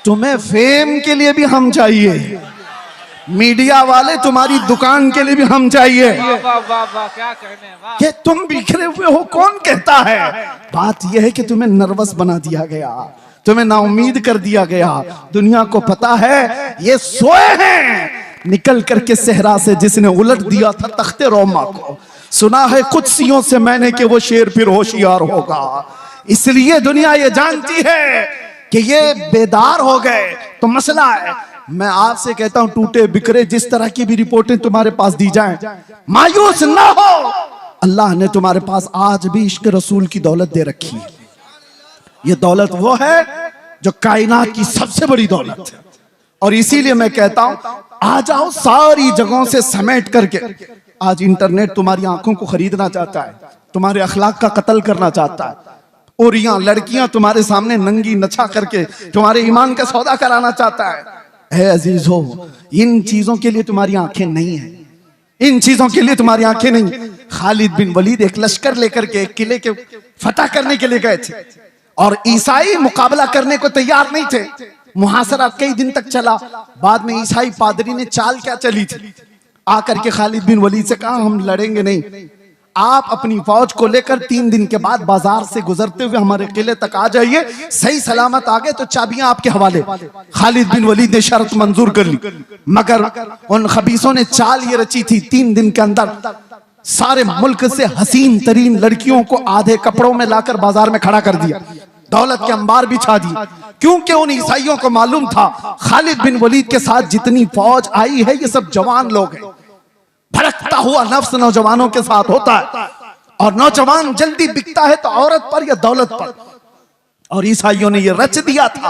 तुम्हें फेम के लिए भी हम चाहिए, मीडिया वाले तुम्हारी दुकान के लिए भी हम चाहिए। क्या कहने, वाह। ये तुम बिखरे हुए हो कौन कहता है? बात यह है कि तुम्हें नर्वस बना दिया गया, तुम्हें नाउम्मीद कर दिया गया। दुनिया को पता है ये सोए हैं, निकल करके सहरा से जिसने उलट दिया था तख्ते रोमा को। सुना है कुदसियों से मैंने कि वो शेर फिर होशियार होगा। इसलिए दुनिया ये जानती है कि ये बेदार हो गए तो मसला है। मैं आपसे कहता हूं टूटे बिखरे जिस तरह की भी रिपोर्टें तुम्हारे पास दी जाएं, मायूस ना हो। अल्लाह ने तुम्हारे पास आज भी इश्क रसूल की दौलत दे रखी है। ये दौलत वो है जो कायनात की सबसे बड़ी दौलत है। और इसीलिए मैं कहता हूं आ जाओ सारी जगहों से समेट करके। आज इंटरनेट तुम्हारी आंखों को खरीदना चाहता है, तुम्हारे अखलाक का कत्ल करना चाहता है। और यहाँ लड़कियां तुम्हारे सामने नंगी नचा करके तुम्हारे ईमान का सौदा कराना चाहता है। अजीज हो, इन चीजों के लिए तुम्हारी आंखें नहीं है, इन चीजों के लिए तुम्हारी आंखें नहीं। खालिद बिन वलीद एक लश्कर लेकर के एक किले के फतह करने के लिए गए थे और ईसाई मुकाबला करने को तैयार नहीं थे। मुहासरा कई दिन तक चला। बाद में ईसाई पादरी ने चाल क्या चली थी, आकर के खालिद बिन वलीद से कहा हम लड़ेंगे नहीं, आप अपनी फौज को लेकर 3 दिन के बाद बाजार से गुजरते हुए हमारे किले तक आ जाइए, सही सलामत आ गए तो चाबियां आपके हवाले। खालिद बिन वलीद ने शर्त मंजूर कर ली, मगर उन खबीसों ने चाल ये रची थी 3 दिन के अंदर सारे मुल्क से हसीन तरीन लड़कियों को आधे कपड़ों में लाकर बाजार में खड़ा कर दिया, दौलत के अंबार बिछा दी। क्योंकि उन ईसाइयों को मालूम था खालिद बिन वलीद के साथ जितनी फौज आई है ये सब जवान लोग हैं। भड़कता हुआ नफ्स नौजवानों के साथ होता है और नौजवान जल्दी बिकता है तो औरत पर या दौलत पर। और ईसाइयों ने ये रच दिया था।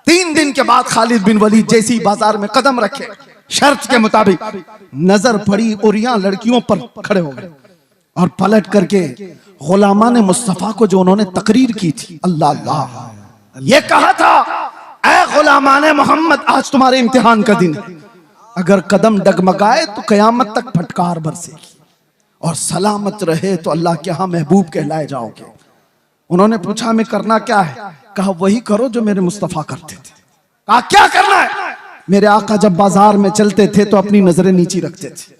3 दिन के बाद खालिद बिन वलीद जैसी बाजार में कदम रखे, शर्त के मुताबिक नजर पड़ी और यहाँ लड़कियों पर खड़े हो गए और पलट करके गुलामान मुस्तफा को जो उन्होंने तकरीर की थी, अल्लाह अल्लाह, ये कहा था ऐ गुलामान मोहम्मद आज तुम्हारे इम्तिहान का दिन है, अगर कदम डगमगाए तो कयामत तक फटकार बरसेगी और सलामत रहे तो अल्लाह के यहाँ महबूब कहलाए जाओगे। उन्होंने पूछा हमें करना क्या है? कहा वही करो जो मेरे मुस्तफा करते थे। कहा क्या करना है? मेरे आका जब बाजार में चलते थे तो अपनी नजरें नीची रखते थे,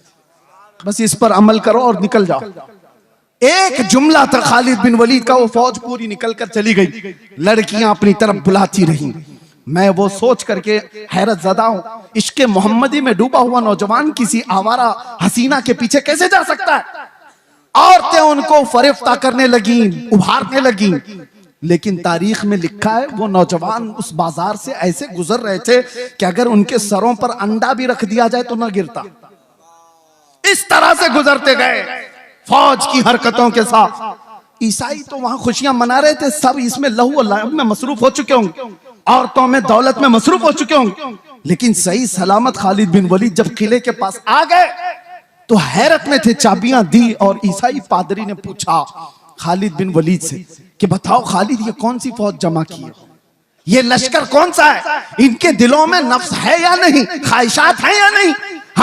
बस इस पर अमल करो और निकल जाओ। एक जुमला था खालिद बिन वलीद का, वो फौज पूरी निकल कर चली गई, लड़कियां अपनी तरफ बुलाती रहीं। मैं वो सोच करके हैरत ज़दा हूं, इश्क़े मोहम्मदी में डूबा हुआ नौजवान किसी आवारा हसीना के पीछे कैसे जा सकता है? औरतें उनको फरेफ्ता करने लगी, उभारने लगी। लेकिन तारीख में लिखा है वो नौजवान उस बाजार से ऐसे गुजर रहे थे कि अगर उनके सरों पर अंडा भी रख दिया जाए तो ना गिरता। इस तरह से गुजरते गए फौज की हरकतों के साथ। ईसाई तो वहां खुशियां मना रहे थे, सब इसमें लहू और लाहब में मसरूफ हो चुके होंगे, औरतों में दौलत में मसरूफ हो चुके होंगे। लेकिन सही सलामत खालिद बिन वलीद जब किले के पास आ गए तो हैरत में थे, चाबियां दी और ईसाई पादरी ने पूछा खालिद बिन वलीद से कि बताओ खालिद ये कौन सी फौज जमा की है, ये लश्कर कौन सा है, इनके दिलों में नफ्स है या नहीं, ख्वाहिशात है या नहीं,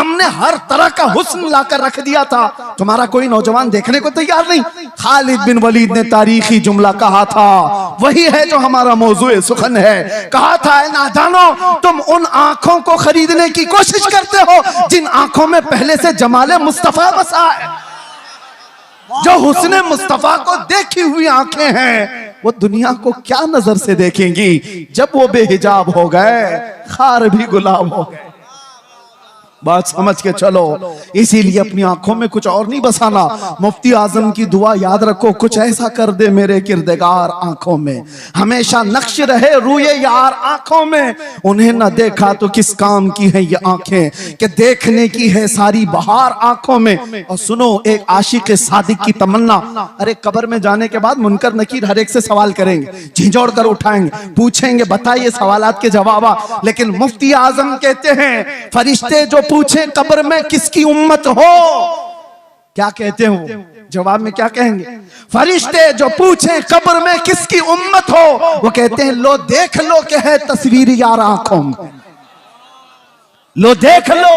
हमने हर तरह का हुस्न लाकर रख दिया था, तुम्हारा कोई नौजवान देखने को तैयार नहीं। खालिद बिन वलीद ने तारीखी जुमला कहा था, वही है जो हमारा मौजूए सुखन है। कहा था, ऐ नादानो, तुम उन आंखों को खरीदने की कोशिश करते हो जिन आंखों में पहले से जमाले मुस्तफा बसा है। जो हुस्ने मुस्तफा को देखी हुई आंखें हैं, वो दुनिया को क्या नजर से देखेंगी जब वो बेहिजाब हो गए, खार भी गुलाब हो गए। बात समझ के चलो। इसीलिए अपनी आंखों में कुछ और नहीं बसाना। मुफ्ती आजम की दुआ याद रखो, कुछ ऐसा कर दे मेरे किरदगार आंखों में, हमेशा नक्श रहे रूए यार आंखों में। उन्हें न देखा तो किस काम की है ये आंखें, कि देखने की है सारी बहार आंखों में। और सुनो एक आशिक सादिक की तमन्ना, अरे कब्र में जाने के बाद मुनकर नकीर हर एक से सवाल करेंगे, झिझोड़ कर उठाएंगे, पूछेंगे बताइए सवालात के जवाब। लेकिन मुफ्ती आजम कहते हैं, फरिश्ते जो पूछे कब्र में किसकी उम्मत हो, क्या कहते हो? जवाब में क्या कहेंगे? फरिश्ते जो पूछे कब्र में किसकी उम्मत हो, वो कहते हैं लो देख लो कि है तस्वीर यार आंखों में, लो देख लो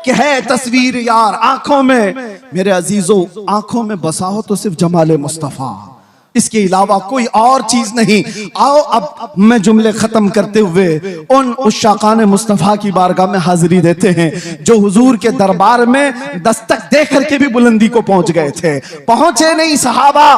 कि है तस्वीर यार आंखों में। मेरे अजीजों, आंखों में बसाओ तो सिर्फ जमाले मुस्तफा, इसके अलावा कोई और चीज नहीं। आओ अब मैं जुमले खत्म करते हुए उन उश्शाकान मुस्तफा की बारगाह में हाजिरी देते हैं जो हुजूर के दरबार में दस्तक दे करके भी बुलंदी को पहुंच गए थे। पहुंचे नहीं सहाबा,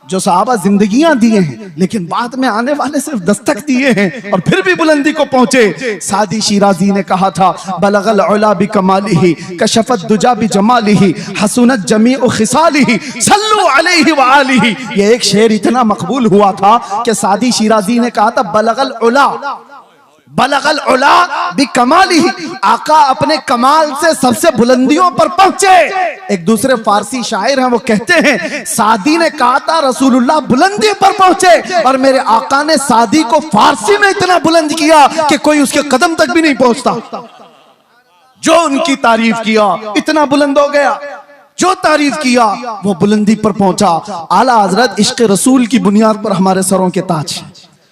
जो सहाबा जिंदगियां दिए हैं लेकिन बाद में आने वाले सिर्फ दस्तक दिए हैं और फिर भी बुलंदी को पहुंचे। सादी शिराजी ने कहा था, बलगल उला बि कमालिही कशफत दुजा बि जमालिही हसनत जमीउ खिसालिही सल्लु अलैहि व आलिही। ये एक शेर इतना मकबूल हुआ था कि सादी शिराजी ने कहा था, बलगल उला बि कमालिही, आका अपने कमाल से सबसे बुलंदियों पर पहुंचे। एक दूसरे फारसी शायर हैं, वो कहते हैं, सादी ने कहा था रसूलुल्लाह बुलंदी पर पहुंचे, और मेरे आका ने सादी को फारसी में इतना बुलंद किया कि कोई उसके कदम तक भी नहीं पहुंचता। जो उनकी तारीफ किया इतना बुलंद हो गया, जो तारीफ किया वो बुलंदी पर पहुंचा। आला हजरत इश्क रसूल की बुनियाद पर हमारे सरों के ताज,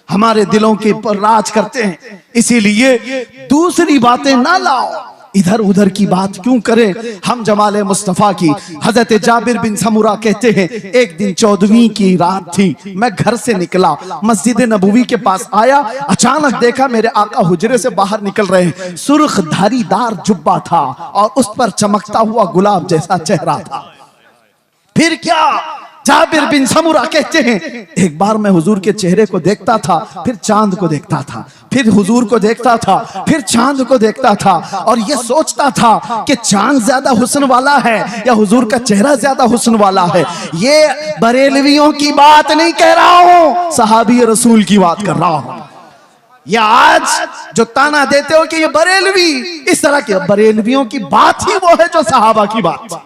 हमारे दिलों के पर राज करते हैं। इसीलिए दूसरी बातें ना लाओ, इधर उधर की बात क्यों करें, हम जमाले मुस्तफा की। हजरत जाबिर बिन समुरा कहते हैं, एक दिन 14वीं की रात थी, मैं घर से निकला, मस्जिद नबवी के पास आया, अचानक देखा मेरे आका हुजरे से बाहर निकल रहे हैं। सुर्ख धारीदार जुब्बा था और उस पर चमकता हुआ गुलाब जैसा चेहरा था। फिर क्या? जाबिर बिन समुरा कहते हैं, एक बार मैं हुजूर के चेहरे को देखता था, फिर चांद को देखता था, फिर हुजूर को देखता था, फिर चांद को देखता था, और ये सोचता था कि चांद ज्यादा हुस्न वाला है या हुजूर का चेहरा ज्यादा हुस्न वाला है। ये बरेलवियों की बात नहीं कह रहा हूं, सहाबी रसूल की बात कर रहा हूं। या आज जो ताना देते हो कि ये बरेलवी, इस तरह के बरेलवियों की बात ही वो है जो सहाबा की बात,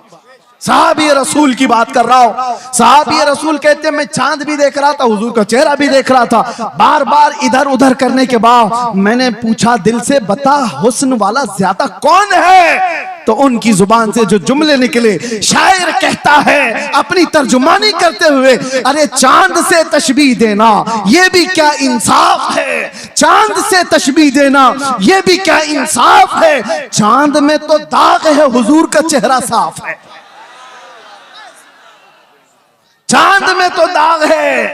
साहबी रसूल की बात कर रहा हूं। साहबी रसूल कहते हैं, मैं चांद भी देख रहा था, हुजूर का चेहरा भी देख रहा था। बार बार इधर उधर करने के बाद मैंने पूछा दिल से, बता हुस्न वाला ज्यादा कौन है? तो उनकी जुबान से जो जुमले निकले, शायर कहता है अपनी तर्जुमानी करते हुए, अरे चांद से तशबीह देना ये भी क्या इंसाफ है, चांद से तशबीह देना ये भी क्या इंसाफ है। चांद में तो दाग है, हुजूर का चेहरा साफ है। चांद में तो दाग है,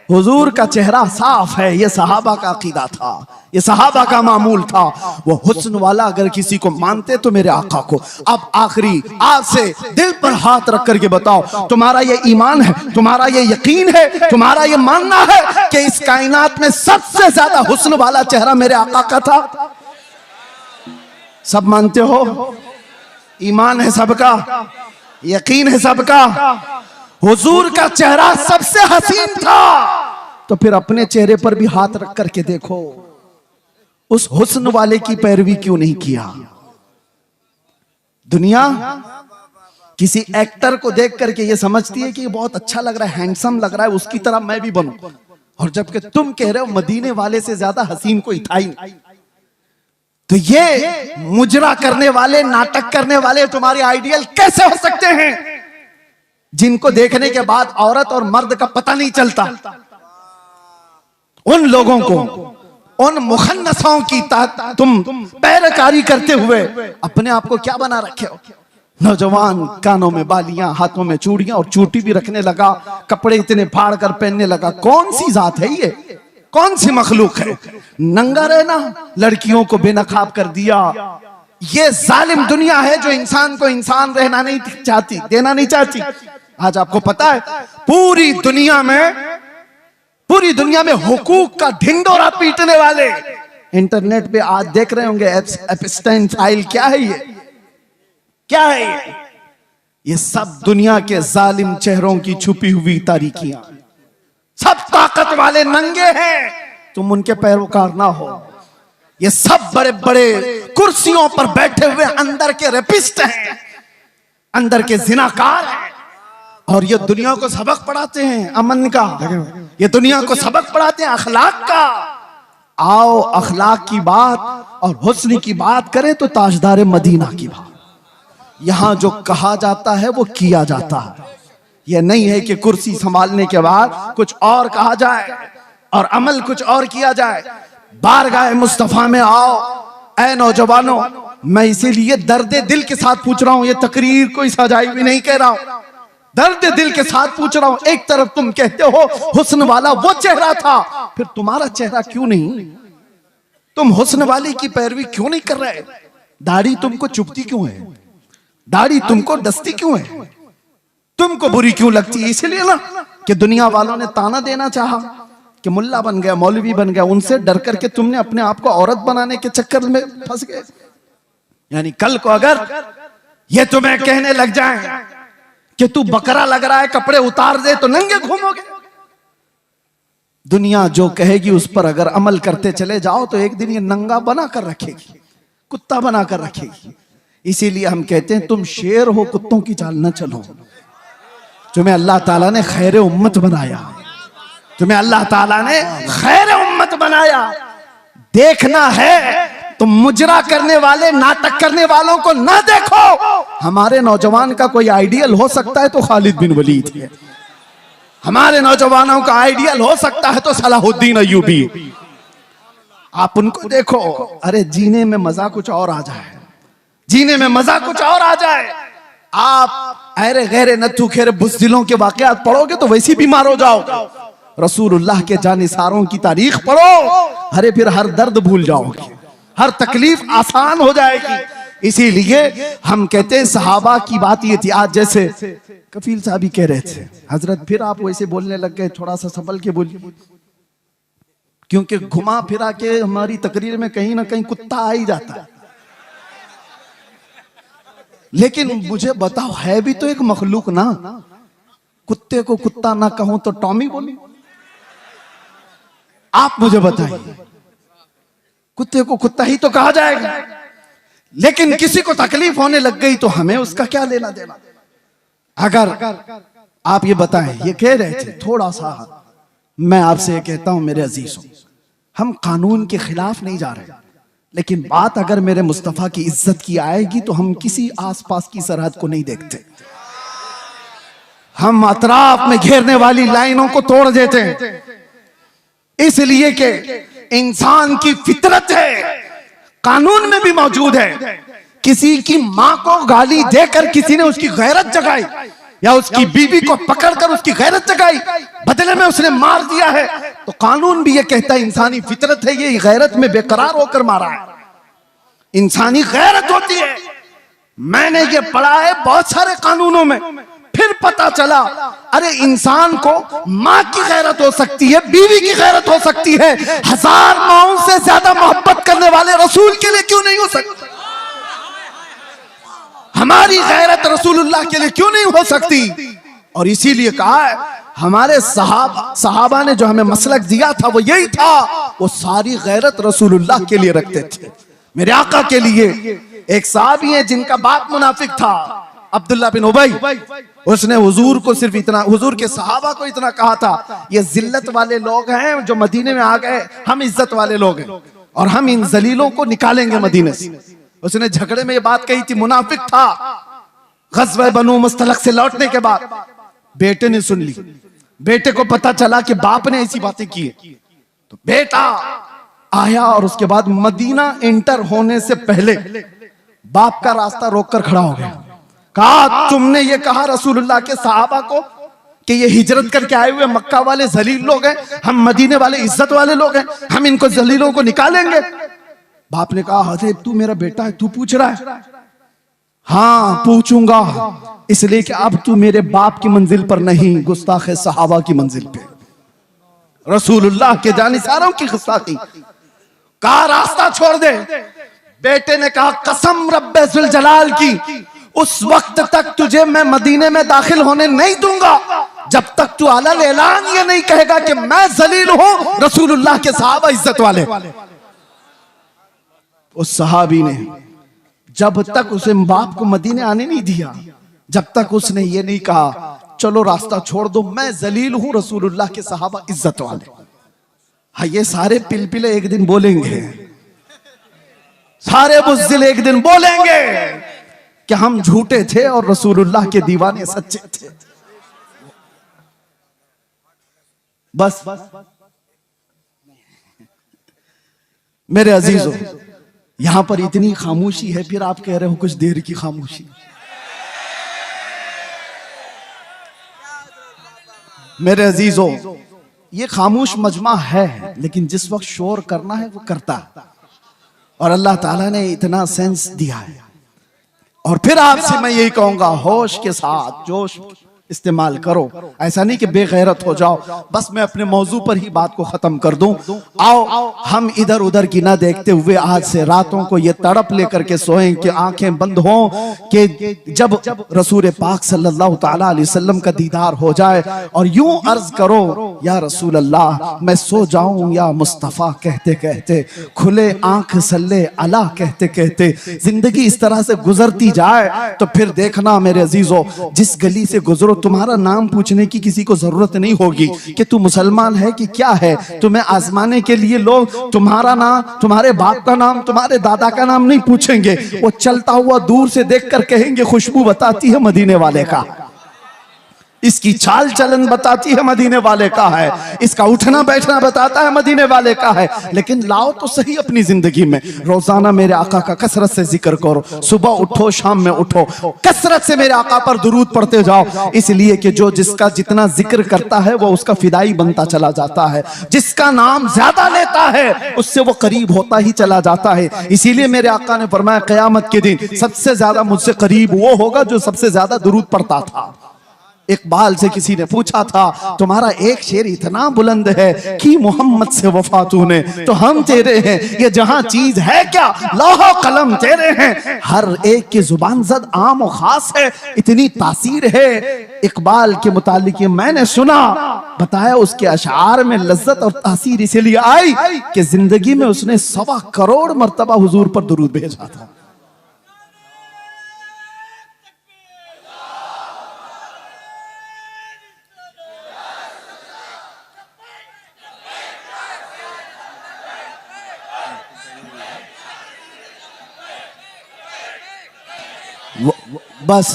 हुजूर का चेहरा साफ है। ये सहाबा का अकीदा था, ये सहाबा का मामूल था। वो हुस्न वाला अगर किसी को मानते तो मेरे आका को। अब आखिरी आज से दिल पर हाथ रख करके बताओ, तुम्हारा ये ईमान है, तुम्हारा ये यकीन है, तुम्हारा ये मानना है कि इस कायनात में सबसे ज्यादा हुस्न वाला चेहरा मेरे आका का था? सब मानते हो? ईमान है सबका, यकीन है सबका, हुजूर का चेहरा सबसे हसीन था। तो फिर अपने चेहरे पर भी हाथ रख करके देखो, उस हुस्न वाले की पैरवी क्यों नहीं किया? दुनिया किसी एक्टर को देख करके ये समझती है कि ये बहुत अच्छा लग रहा है, हैंडसम लग रहा है, उसकी तरह मैं भी बनूं। और जबकि तुम कह रहे हो मदीने वाले से ज्यादा हसीन कोई था ही नहीं। तो ये मुजरा करने वाले, नाटक करने वाले तुम्हारे आइडियल कैसे हो सकते हैं, जिनको देखने के बाद औरत और मर्द का पता नहीं चलता? उन लोगों को, उन मुखन्नसों की तुम पैरकारी करते हुए अपने आप को क्या बना रखे हो? नौजवान कानों में बालियां, हाथों में चूड़ियां और चोटी भी रखने लगा, कपड़े इतने फाड़ कर पहनने लगा। कौन सी जात है ये? कौन सी मखलूक है? नंगा रहना, लड़कियों को बेनकाब कर दिया। ये जालिम दुनिया है जो इंसान को इंसान रहना नहीं चाहती, देना नहीं चाहती। आज आपको पता है पूरी दुनिया में हुकूक का ढिंडोरा पीटने वाले इंटरनेट पे आज देख रहे होंगे एप्स्टाइन फाइल। क्या है ये? क्या है ये? ये सब दुनिया के जालिम चेहरों की छुपी हुई तारीकियां। सब ताकत वाले नंगे हैं, तुम उनके पैरोकार ना हो। ये सब बड़े बड़े कुर्सियों पर बैठे हुए अंदर के रेपिस्ट हैं, अंदर के जिनाकार हैं, और ये दुनिया को सबक पढ़ाते हैं अमन का, ये दुनिया को सबक पढ़ाते हैं अखलाक का। आओ अखलाक की बात और हुस्न की बात करें तो ताजदार मदीना की बात। यहां जो कहा जाता है वो किया जाता है। यह नहीं है कि कुर्सी संभालने के बाद कुछ और कहा जाए और अमल कुछ और किया जाए। बारगाह मुस्तफा में आओ ऐ नौजवानों। मैं इसीलिए दर्द दिल के साथ पूछ रहा हूं, ये तकरीर कोई सजाई भी नहीं कह रहा हूं, दर्द दिल के साथ पूछ रहा हूं। एक तरफ तुम कहते हो हुस्न वाला वो चेहरा था, फिर तुम्हारा चेहरा क्यों नहीं? तुम हुस्न वाले की पैरवी क्यों नहीं कर रहे? दाढ़ी तुमको चुभती क्यों है? दाढ़ी तुमको डसती क्यों है? तुमको बुरी क्यों लगती है? इसलिए ना कि दुनिया वालों ने ताना देना चाहा कि मुल्ला बन गया, मौलवी बन गया, उनसे डर करके तुमने अपने आप को औरत बनाने के चक्कर में फंस गए। यानी कल को अगर ये तुम्हें कहने लग जाए कि तू बकरा लग रहा है, कपड़े उतार दे, तो नंगे घूमोगे। दुनिया जो कहेगी उस पर अगर अमल करते चले जाओ तो एक दिन ये नंगा बना कर रखेगी, कुत्ता बना कर रखेगी। इसीलिए हम कहते हैं तुम शेर हो, कुत्तों की चाल न चलो। तुम्हें अल्लाह ताला ने खैर उम्मत बनाया, तुम्हें अल्लाह ताला ने खैर उम्मत बनाया। देखना है तुम मुजरा करने वाले, नाटक करने वालों को ना देखो। हमारे नौजवान का कोई आइडियल हो सकता है तो खालिद बिन वलीद है, हमारे नौजवानों का आइडियल हो सकता है तो सलाहुद्दीन अय्यूबी। आप उनको देखो, अरे जीने में मजा कुछ और आ जाए, जीने में मजा कुछ और आ जाए। आप अरे गैरे नथु खेरे बुज़दिलों के वाकयात पढ़ोगे तो वैसे बीमार हो जाओगे। रसूलुल्लाह के जानिसारों की तारीख पढ़ो, अरे फिर हर दर्द भूल जाओगे, हर तकलीफ आसान हो जाएगी। इसीलिए हम कहते हैं सहाबा की बात ये थी। आज जैसे कफील साहब ही कह रहे थे, हजरत फिर आप वैसे बोलने लग गए, थोड़ा सा संभल के बोलिए, क्योंकि घुमा फिरा के हमारी तकरीर में कहीं ना कहीं कुत्ता आ ही जाता है। लेकिन मुझे बताओ, है भी तो एक मखलूक ना। कुत्ते को कुत्ता ना कहूं तो टॉमी बोलूं? आप मुझे बताइए, कुत्ते को कुत्ता ही तो कहा जाएगा। लेकिन किसी को तकलीफ होने लग गई तो हमें उसका क्या लेना देना? अगर आप ये बताएं, ये कह रहे थे थोड़ा सा, मैं आपसे कहता हूं मेरे अजीजों, हम कानून के खिलाफ नहीं जा रहे, लेकिन बात अगर मेरे मुस्तफा की इज्जत की आएगी तो हम किसी आसपास की सरहद को नहीं देखते। हम अतराफ में घेरने वाली लाइनों को तोड़ देते हैं, इसलिए कि इंसान की फितरत है, कानून में भी मौजूद है। किसी की मां को गाली देकर किसी ने उसकी गैरत जगाई, या उसकी बीवी को पकड़कर उसकी गैरत जगाई, बदले में उसने मार दिया है, तो कानून भी ये कहता है इंसानी फितरत है, ये गैरत में बेकरार होकर मारा है, इंसानी गैरत होती है। मैंने ये पढ़ा है बहुत सारे कानूनों में, फिर पता चला अरे इंसान को मां की गैरत हो सकती है, बीवी की गैरत हो सकती है, हजार माओं से ज्यादा मोहब्बत करने वाले रसूल के लिए क्यों नहीं हो सकती? हमारी गैरत रसूलुल्लाह के लिए क्यों नहीं हो सकती? और इसीलिए कहा है हमारे सहाबा ने जो हमें मसलक दिया था वो यही था, वो सारी गैरत रसूलुल्लाह के लिए रखते थे, मेरे आका के लिए। एक साहबी है जिनका बाप मुनाफिक था, अब्दुल्ला बिन उबई। उसने हुजूर को सिर्फ इतना, हुजूर के सहाबा को इतना कहा था, ये जिल्लत वाले लोग हैं जो मदीने में आ गए, हम इज्जत वाले लोग हैं और हम इन जलीलों को निकालेंगे मदीने से। उसने झगड़े में ये बात कही थी, मुनाफिक था। गज़वा बनु मुस्तलक से लौटने के बाद बेटे ने सुन ली, बेटे को पता चला कि बाप ने ऐसी बातें की, तो बेटा आया और उसके बाद मदीना एंटर होने से पहले बाप का रास्ता रोककर खड़ा हो गया। कहा तुमने ये कहा रसूलुल्लाह के सहाबा को कि ये हिजरत करके आए हुए मक्का वाले जलील लोग हैं, हम मदीने वाले इज्जत वाले लोग हैं, हम इनको जलीलों को निकालेंगे। बाप ने कहा अरे तू मेरा बेटा है, तू पूछ रहा है? हाँ पूछूंगा, इसलिए कि अब तू मेरे बाप की मंजिल पर नहीं, गुस्ताख सहाबा की मंजिल पे, रसूलुल्लाह के जानिसारों की गुस्ताखी। कहा रास्ता छोड़ दे। बेटे ने कहा कसम रब्बे जुल जलाल की, उस वक्त तक तुझे मैं मदीने में दाखिल होने नहीं दूंगा जब तक तू अलल ऐलान ये नहीं कहेगा कि मैं जलील हूं, रसूलुल्लाह के सहाबा इज्जत वाले। उस सहाबी ने जब तक उसे बाप को मदीने आने नहीं दिया, जब तक उसने ये नहीं कहा चलो रास्ता छोड़ दो, मैं जलील हूं, रसूलुल्लाह के सहाबा इज्जत वाले। हाँ ये सारे पिलपिले एक दिन बोलेंगे, सारे बुज़दिल एक दिन बोलेंगे कि हम झूठे थे और रसूलुल्लाह के दीवाने सच्चे थे। बस मेरे अजीजों, यहां पर इतनी खामोशी है, फिर आप कह रहे हो कुछ देर की खामोशी। मेरे अजीजों, ये खामोश मजमा है, लेकिन जिस वक्त शोर करना है वो करता है, और अल्लाह ताला ने इतना सेंस दिया है। और फिर आपसे मैं यही कहूंगा, होश के साथ जोश इस्तेमाल करो, ऐसा नहीं कि बेगैरत हो जाओ। बस मैं अपने मौजू पर ही बात को खत्म कर दूं। आओ हम इधर उधर की ना देखते हुए आज से रातों को ये तड़प लेकर के सोएं कि आंखें बंद हों कि जब रसूल पाक सल्लल्लाहु ताला अलैहि वसल्लम का दीदार हो जाए और यूं अर्ज करो या रसूल अल्लाह मैं सो जाऊं या मुस्तफा कहते कहते, खुले आंख सल्ले अला कहते कहते जिंदगी इस तरह से गुजरती जाए तो फिर देखना मेरे अजीजों, जिस गली से गुजरो तुम्हारा नाम पूछने की किसी को जरूरत नहीं होगी कि तू मुसलमान है कि क्या है। तुम्हें आजमाने के लिए लोग तुम्हारा नाम, तुम्हारे बाप का नाम, तुम्हारे दादा का नाम नहीं पूछेंगे, वो चलता हुआ दूर से देखकर कहेंगे खुशबू बताती है मदीने वाले का, इसकी चाल चलन बताती है मदीने वाले का है, इसका उठना बैठना बताता है मदीने वाले का है। लेकिन लाओ तो सही अपनी जिंदगी में रोजाना मेरे आका का कसरत से जिक्र करो, सुबह उठो शाम में उठो, कसरत से मेरे आका पर दुरूद पढ़ते जाओ, इसलिए कि जो जिसका जितना जिक्र करता है वो उसका फिदाई बनता चला जाता है, जिसका नाम ज्यादा लेता है उससे वो करीब होता ही चला जाता है। इसीलिए मेरे आका ने फरमाया क़यामत के दिन सबसे ज्यादा मुझसे करीब वो होगा जो सबसे ज्यादा दुरूद पढ़ता था। इकबाल से किसी ने पूछा था तुम्हारा एक शेर इतना बुलंद है कि मोहम्मद से वफा तूने, तो हम तेरे हैं, ये जहां चीज है क्या लौह कलम तेरे हैं, हर एक की जुबान जद आम और खास है, इतनी तासीर है। इकबाल के मुतालिक मैंने सुना, बताया उसके अशार में लज्जत और तासीर इसलिए आई कि जिंदगी में उसने 1.25 करोड़ मर्तबा हुजूर पर दुरूद भेजा था। बस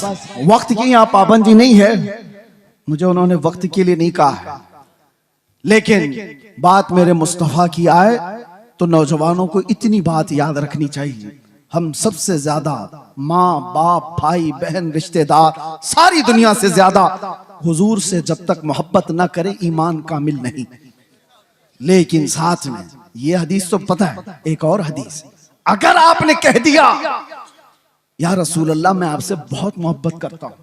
वक्त की यहां पाबंदी नहीं है, मुझे उन्होंने वक्त के लिए नहीं कहा है, लेकिन बात मेरे मुस्तफा की आए तो नौजवानों को इतनी बात याद रखनी चाहिए, हम सबसे ज्यादा माँ बाप भाई बहन रिश्तेदार सारी दुनिया से ज्यादा हुजूर से जब तक मोहब्बत ना करे ईमान कामिल नहीं। लेकिन साथ में ये हदीस तो पता है, एक और हदीस, अगर आपने कह दिया या रसूल अल्लाह मैं आपसे बहुत मोहब्बत करता हूं,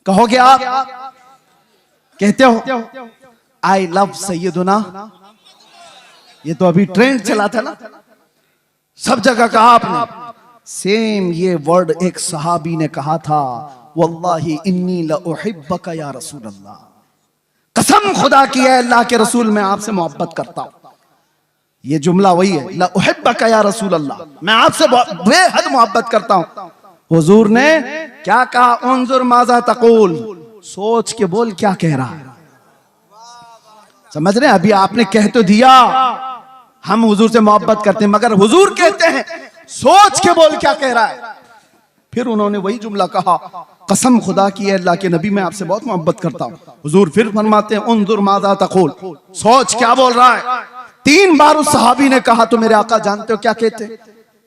कहोगे आप कहते हो आई लव सैयदुना, ये तो अभी ट्रेंड चला था ना, सब जगह कहा आपने। सेम ये वर्ड एक सहाबी ने कहा था, वल्लाही इन्नी लउहिब्बका या रसूल अल्लाह, कसम खुदा की है अल्लाह के रसूल मैं आपसे मोहब्बत करता हूं। ये जुमला वही है, लउहिब्बका या रसूल अल्लाह, मैं आपसे बेहद मोहब्बत करता हूं। हुजूर ने क्या कहा, उन्जुर माज़ा तक़ूल, सोच के बोल क्या कह रहा है। समझ रहे हैं, अभी आपने कह तो दिया हम हुजूर से मोहब्बत करते हैं, मगर हुजूर कहते हैं सोच के बोल क्या कह रहा है। फिर उन्होंने वही जुमला कहा, कसम खुदा की है अल्लाह के नबी मैं आपसे बहुत मोहब्बत करता हूं। हुजूर फिर फरमाते हैं उन्जुर माज़ा तक़ूल, सोच क्या बोल रहा है। 3 बार उस सहाबी ने कहा तो मेरे आका जानते हो क्या कहते?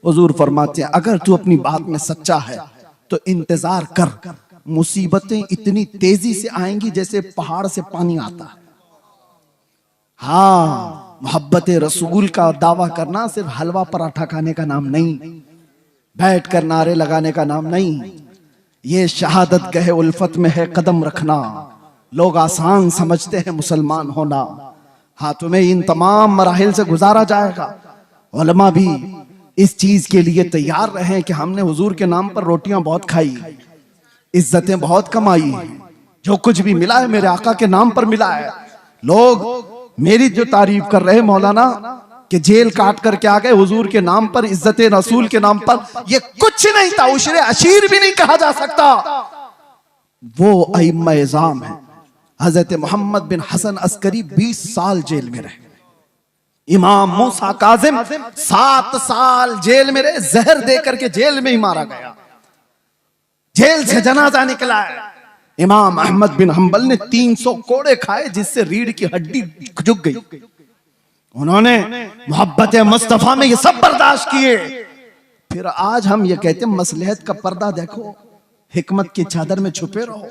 हुजूर फरमाते हैं अगर तू अपनी बात में सच्चा है तो इंतजार कर, मुसीबतें इतनी तेजी से आएंगी जैसे पहाड़ से पानी आता है। हाँ, मोहब्बत रसूल का दावा करना सिर्फ हलवा पराठा खाने का नाम नहीं, बैठ कर नारे लगाने का नाम नहीं। ये शहादत गहे उल्फत में है कदम रखना। लोग आसान समझते हैं मुसलमान होना, हाँ तुम्हें इन तमाम मराहिल से गुजारा जाएगा। उलमा भी इस चीज के लिए तैयार रहे कि हमने हुजूर के नाम पर रोटियां बहुत खाई, इज्जतें बहुत कमाई, जो कुछ भी मिला है मेरे आका के नाम पर मिला है। लोग मेरी जो तारीफ कर रहे मौलाना कि जेल काट करके आ गए हुजूर के नाम पर, इज्जत रसूल के नाम पर, ये कुछ नहीं था, उशरे अशीर भी नहीं कहा जा सकता। वो अइम्मा इज़ाम है। हजरत मोहम्मद बिन हसन अस्करी 20 साल जेल में रहे। इमाम मूसा काजिम 7 साल जेल में रहे, जहर दे करके जेल में ही मारा गया। जेल से जनाजा निकला है। इमाम अहमद बिन हंबल ने 300 कोड़े खाए जिससे रीढ़ की हड्डी झुक गई। उन्होंने मोहब्बत मुस्तफा में ये सब बर्दाश्त किए। फिर आज हम ये कहते हैं मसलहत का पर्दा देखो, हिकमत की चादर में छुपे रहो।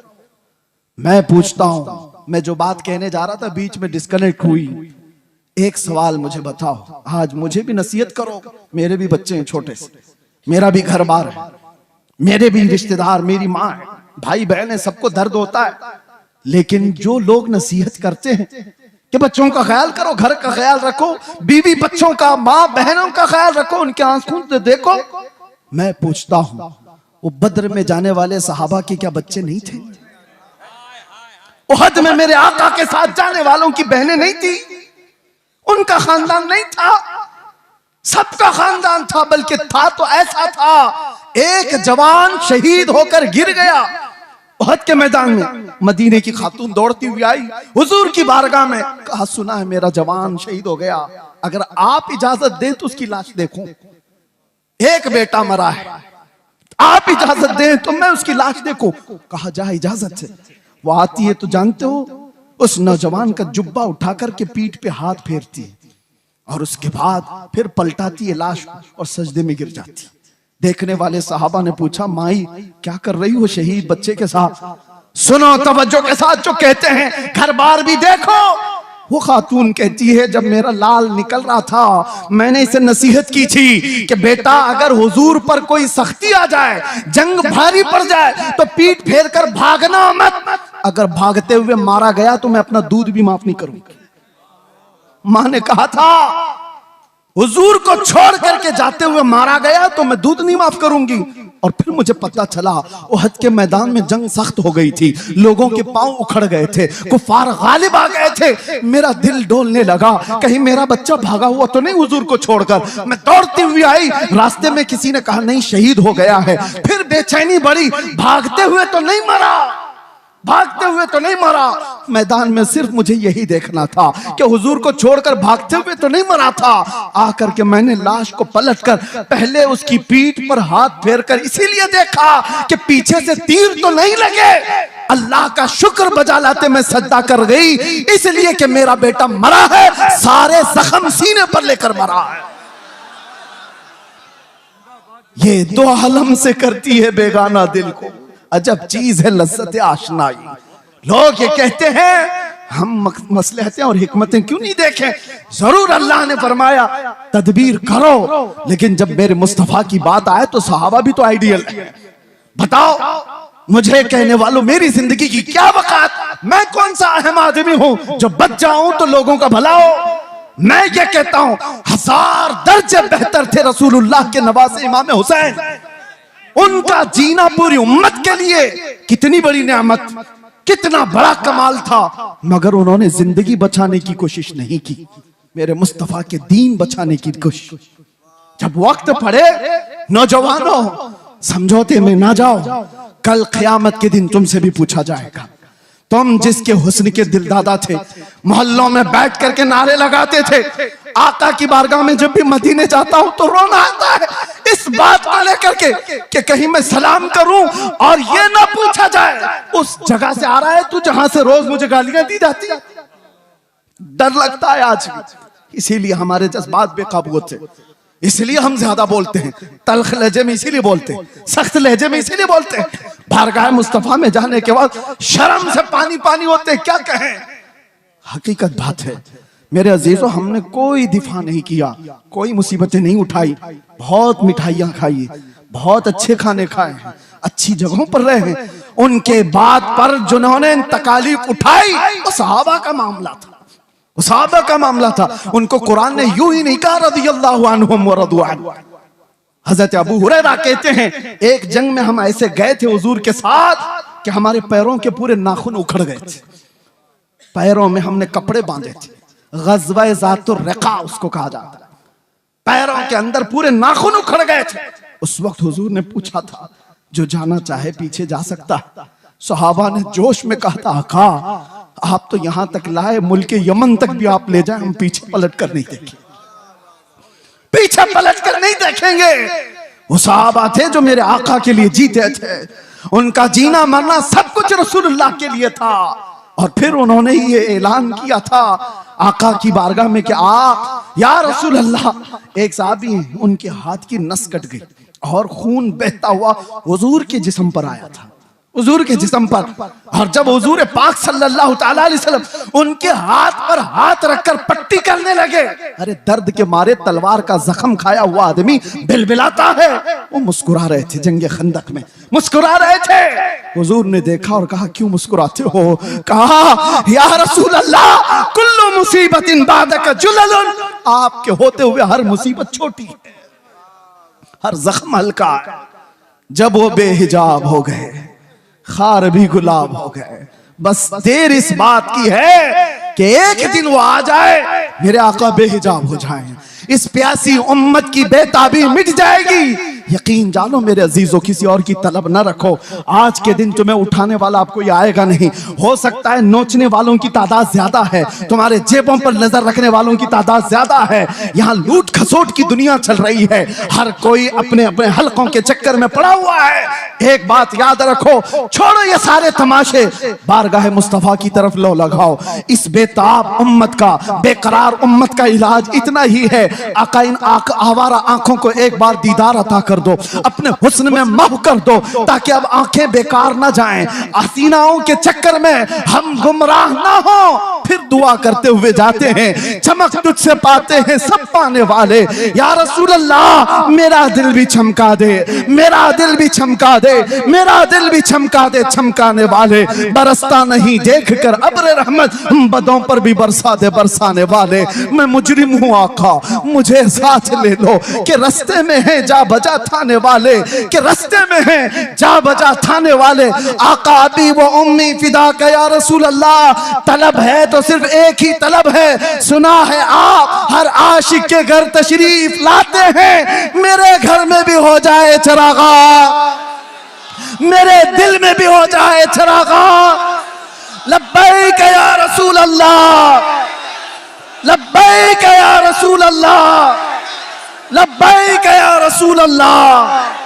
मैं पूछता हूं, मैं जो बात कहने जा रहा था बीच में डिस्कनेक्ट हुई। एक सवाल मुझे बताओ, आज मुझे भी नसीहत करो, मेरे भी बच्चे हैं छोटे से, मेरा भी घर बार है, मेरे भी रिश्तेदार, मेरी माँ है, भाई बहन है, सबको दर्द होता है। लेकिन जो लोग नसीहत करते हैं कि बच्चों का ख्याल करो, घर का ख्याल रखो, बीवी बच्चों का, माँ बहनों का ख्याल रखो, उनके आंसू से देखो, मैं पूछता हूं वो बद्र में जाने वाले सहाबा के क्या बच्चे नहीं थे? उहद में मेरे आका के साथ जाने वालों की बहनें नहीं थी? उनका खानदान नहीं था? सबका खानदान था, बल्कि था तो ऐसा था, एक जवान शहीद होकर गिर गया उहद के मैदान में। मदीने की खातून दौड़ती हुई आई हुजूर की बारगाह में, कहा सुना है मेरा जवान शहीद हो गया, अगर आप इजाजत दें तो उसकी लाश देखूं। एक बेटा मरा है, आप इजाजत दें तो मैं उसकी लाश देखूं। कहा जा इजाजत से। वो आती है तो जानते हो उस नौजवान का जुब्बा उठाकर के पीठ पे हाथ फेरती है और उसके बाद फिर पलटाती है लाश और सजदे में गिर जाती। देखने वाले सहाबा ने पूछा माई क्या कर रही हो शहीद बच्चे के साथ? सुनो तवज्जो के साथ जो कहते हैं, घर बार भी देखो। वो खातून कहती है जब मेरा लाल निकल रहा था मैंने इसे नसीहत की थी कि बेटा अगर हुजूर पर कोई सख्ती आ जाए, जंग भारी पड़ जाए तो पीठ फेर कर भागना मत, अगर भागते हुए मारा गया तो मैं अपना दूध भी माफ नहीं करूंगी। मां ने कहा था हुजूर को छोड़ करके जाते हुए मारा गया तो मैं दूध नहीं माफ करूंगी। और फिर मुझे पता चला उहद के मैदान में जंग सख्त हो गई थी, लोगों के पांव उखड़ गए थे, कुफार गालिब आ गए थे। मेरा दिल डोलने लगा, कहीं मेरा बच्चा भागा हुआ तो नहीं हुजूर को छोड़कर। मैं दौड़ती हुई आई, रास्ते में किसी ने कहा नहीं शहीद हो गया है। फिर बेचैनी बढ़ी, भागते हुए तो नहीं मरा, भागते हुए तो नहीं मरा। मैदान में सिर्फ मुझे यही देखना था कि हुजूर को छोड़कर भागते हुए तो नहीं मरा था। आकर के मैंने लाश को पलटकर पहले उसकी पीठ पर हाथ फेरकर इसीलिए देखा कि पीछे से तीर तो नहीं लगे। अल्लाह का शुक्र बजा लाते मैं सजदा कर गई, इसलिए कि मेरा बेटा मरा है, सारे जख्म सीने पर लेकर मरा है। ये दो आलम से करती है बेगाना दिल को, अजब चीज है लज्जत आशनाई। लोग ये कहते हैं हम मसलहतें और हिकमतें क्यों नहीं देखें? जरूर अल्लाह ने फरमाया तदबीर करो, लेकिन जब मेरे मुस्तफा की बात आए तो सहाबा भी तो आइडियल है। बताओ मुझे कहने वालों मेरी जिंदगी की क्या वकात? मैं कौन सा अहम आदमी हूं जो बच जाऊं तो लोगों का भला हो? मैं ये कहता हूं 1000 दर्जे बेहतर थे रसूलुल्लाह के नवासे इमाम हुसैन। उनका जीना पूरी उम्मत के लिए कितनी बड़ी नेमत, कितना बड़ा कमाल था, मगर उन्होंने जिंदगी बचाने की कोशिश नहीं की, मेरे मुस्तफा के दीन बचाने की कोशिश। जब वक्त पड़े नौजवानों समझौते में ना जाओ, कल क़यामत के दिन तुमसे भी पूछा जाएगा। तुम जिसके हुस्न के दिलदादा थे, मोहल्लों में बैठ करके नारे लगाते थे, आका की बारगाह में जब भी मदीने जाता हूं तो रोना आता है इस बात को लेकर के कि कहीं मैं सलाम करूं और ये ना पूछा जाए उस जगह से आ रहा है तू जहां से रोज मुझे गालियां दी जाती। डर लगता है आज भी, इसीलिए हमारे जज्बात बेकाबू होते, इसलिए हम ज्यादा बोलते हैं, तल्ख लहजे में इसीलिए बोलते हैं, सख्त लहजे में इसीलिए बोलते हैं। बारगाह मुस्तफा में जाने के बाद शर्म से पानी पानी होते हैं, क्या कहें। हकीकत बात है मेरे अजीजों, हमने कोई दिफा नहीं किया, कोई मुसीबतें नहीं उठाई, बहुत मिठाइयां खाई, बहुत अच्छे खाने खाए हैं, अच्छी जगहों पर रहे हैं। उनके बाद पर जिन्होंने तकालीफ उठाई वो सहाबा का मामला था, वो सहाबा का मामला था। उनको कुरान ने यूं ही नहीं कहा रज़ियल्लाहु अन्हुम व रज़ू अन्हु। हजरत अबू हुरैरा कहते हैं एक जंग में हम ऐसे गए थे हुजूर के साथ कि हमारे पैरों के पूरे नाखून उखड़ गए थे, पैरों में हमने कपड़े बांधे थे, ग़ज़वा ज़ातुर रिक़ा उसको कहा जाता है, पैरों के अंदर पूरे नाखून उखड़ गए थे। उस वक्त हुजूर ने पूछा था जो जाना चाहे पीछे जा सकता है। सहाबा ने जोश में कहा था आका आप तो यहां तक लाए, मुल्क यमन तक भी आप ले जाए, हम पीछे पलट कर नहीं देखेंगे, पीछे पलट कर नहीं देखेंगे। वो सहाबा थे जो मेरे आका के लिए जीते थे, उनका जीना मरना सब कुछ रसूलुल्लाह के लिए था। और फिर उन्होंने ये ऐलान किया था आका की बारगाह में कि या रसूल अल्लाह, एक साहबी उनके हाथ की नस कट गई और खून बहता हुआ हुजूर के जिस्म पर आया था, हुजूर के जिस्म पर। और जब हुजूर पाक सल्लल्लाहु अलैहि वसल्लम उनके हाथ पर हाथ रखकर पट्टी करने लगे, अरे दर्द के मारे तलवार का जख्म खाया हुआ आदमी बिलबिलाता है, वो मुस्कुरा रहे थे, जंगे खंदक में मुस्कुरा रहे थे। हुजूर ने देखा और कहा क्यों मुस्कुराते हो? कहा या रसूल अल्लाह कुल्लु मुसीबतिन बादक जुललुन, आपके होते हुए हर मुसीबत छोटी है, हर जख्म हल्का है। जब वो बेहिजाब हो गए, खार भी गुलाब हो गए, बस देर इस बात की है कि एक दिन वो आ जाए, मेरे आका बेहिजाब हो जाएं, इस प्यासी उम्मत की बेताबी मिट जाएगी। यकीन जानो मेरे अजीजों, किसी और की तलब न रखो। आज के दिन तुम्हें उठाने वाला आपको ये आएगा नहीं। हो सकता है नोचने वालों की तादाद ज्यादा है, तुम्हारे जेबों पर नजर रखने वालों की तादाद ज्यादा है। यहाँ लूट खसोट की दुनिया चल रही है, हर कोई अपने अपने हलकों के चक्कर में पड़ा हुआ है। एक बात याद रखो, छोड़ो ये सारे तमाशे, बारगाह मुस्तफा की तरफ लो लगाओ। इस बेताब उम्मत का, बेकरार उम्मत का इलाज इतना ही है, आका इन आवारा आंखों को एक बार दीदार अता कर दो, अपने हुस्न में महव कर दो, ताकि अब आंखें बेकार ना जाएं, हसीनाओं के चक्कर में हम गुमराह ना हो। फिर दुआ करते हुए जाते हैं, चमक तुझसे पाते हैं सब पाने वाले। या रसूल अल्लाह मेरा दिल भी चमका दे, मेरा दिल भी चमका दे, मेरा दिल भी चमका दे, चमकाने वाले। बरसता नहीं देख कर अब्र रहमत, बदों पर भी बरसा दे बरसाने वाले। मैं मुजरिम हूँ आका, मुझे साथ ले लो, कि रस्ते में है जा बजा थाने वाले, कि रस्ते में है जा बजा थाने वाले। आका अबी वो उम्मी फिदा का या रसूल अल्लाह, तलब है तो सिर्फ एक ही तलब है। सुना है आप हर आशिक के घर तशरीफ लाते हैं, मेरे घर में भी हो जाए चरागा, मेरे दिल में भी हो जाए चरागा। लब्बैक या रसूल अल्लाह, लब्बैक या रसूल अल्लाह, लब्बैक या रसूल अल्लाह।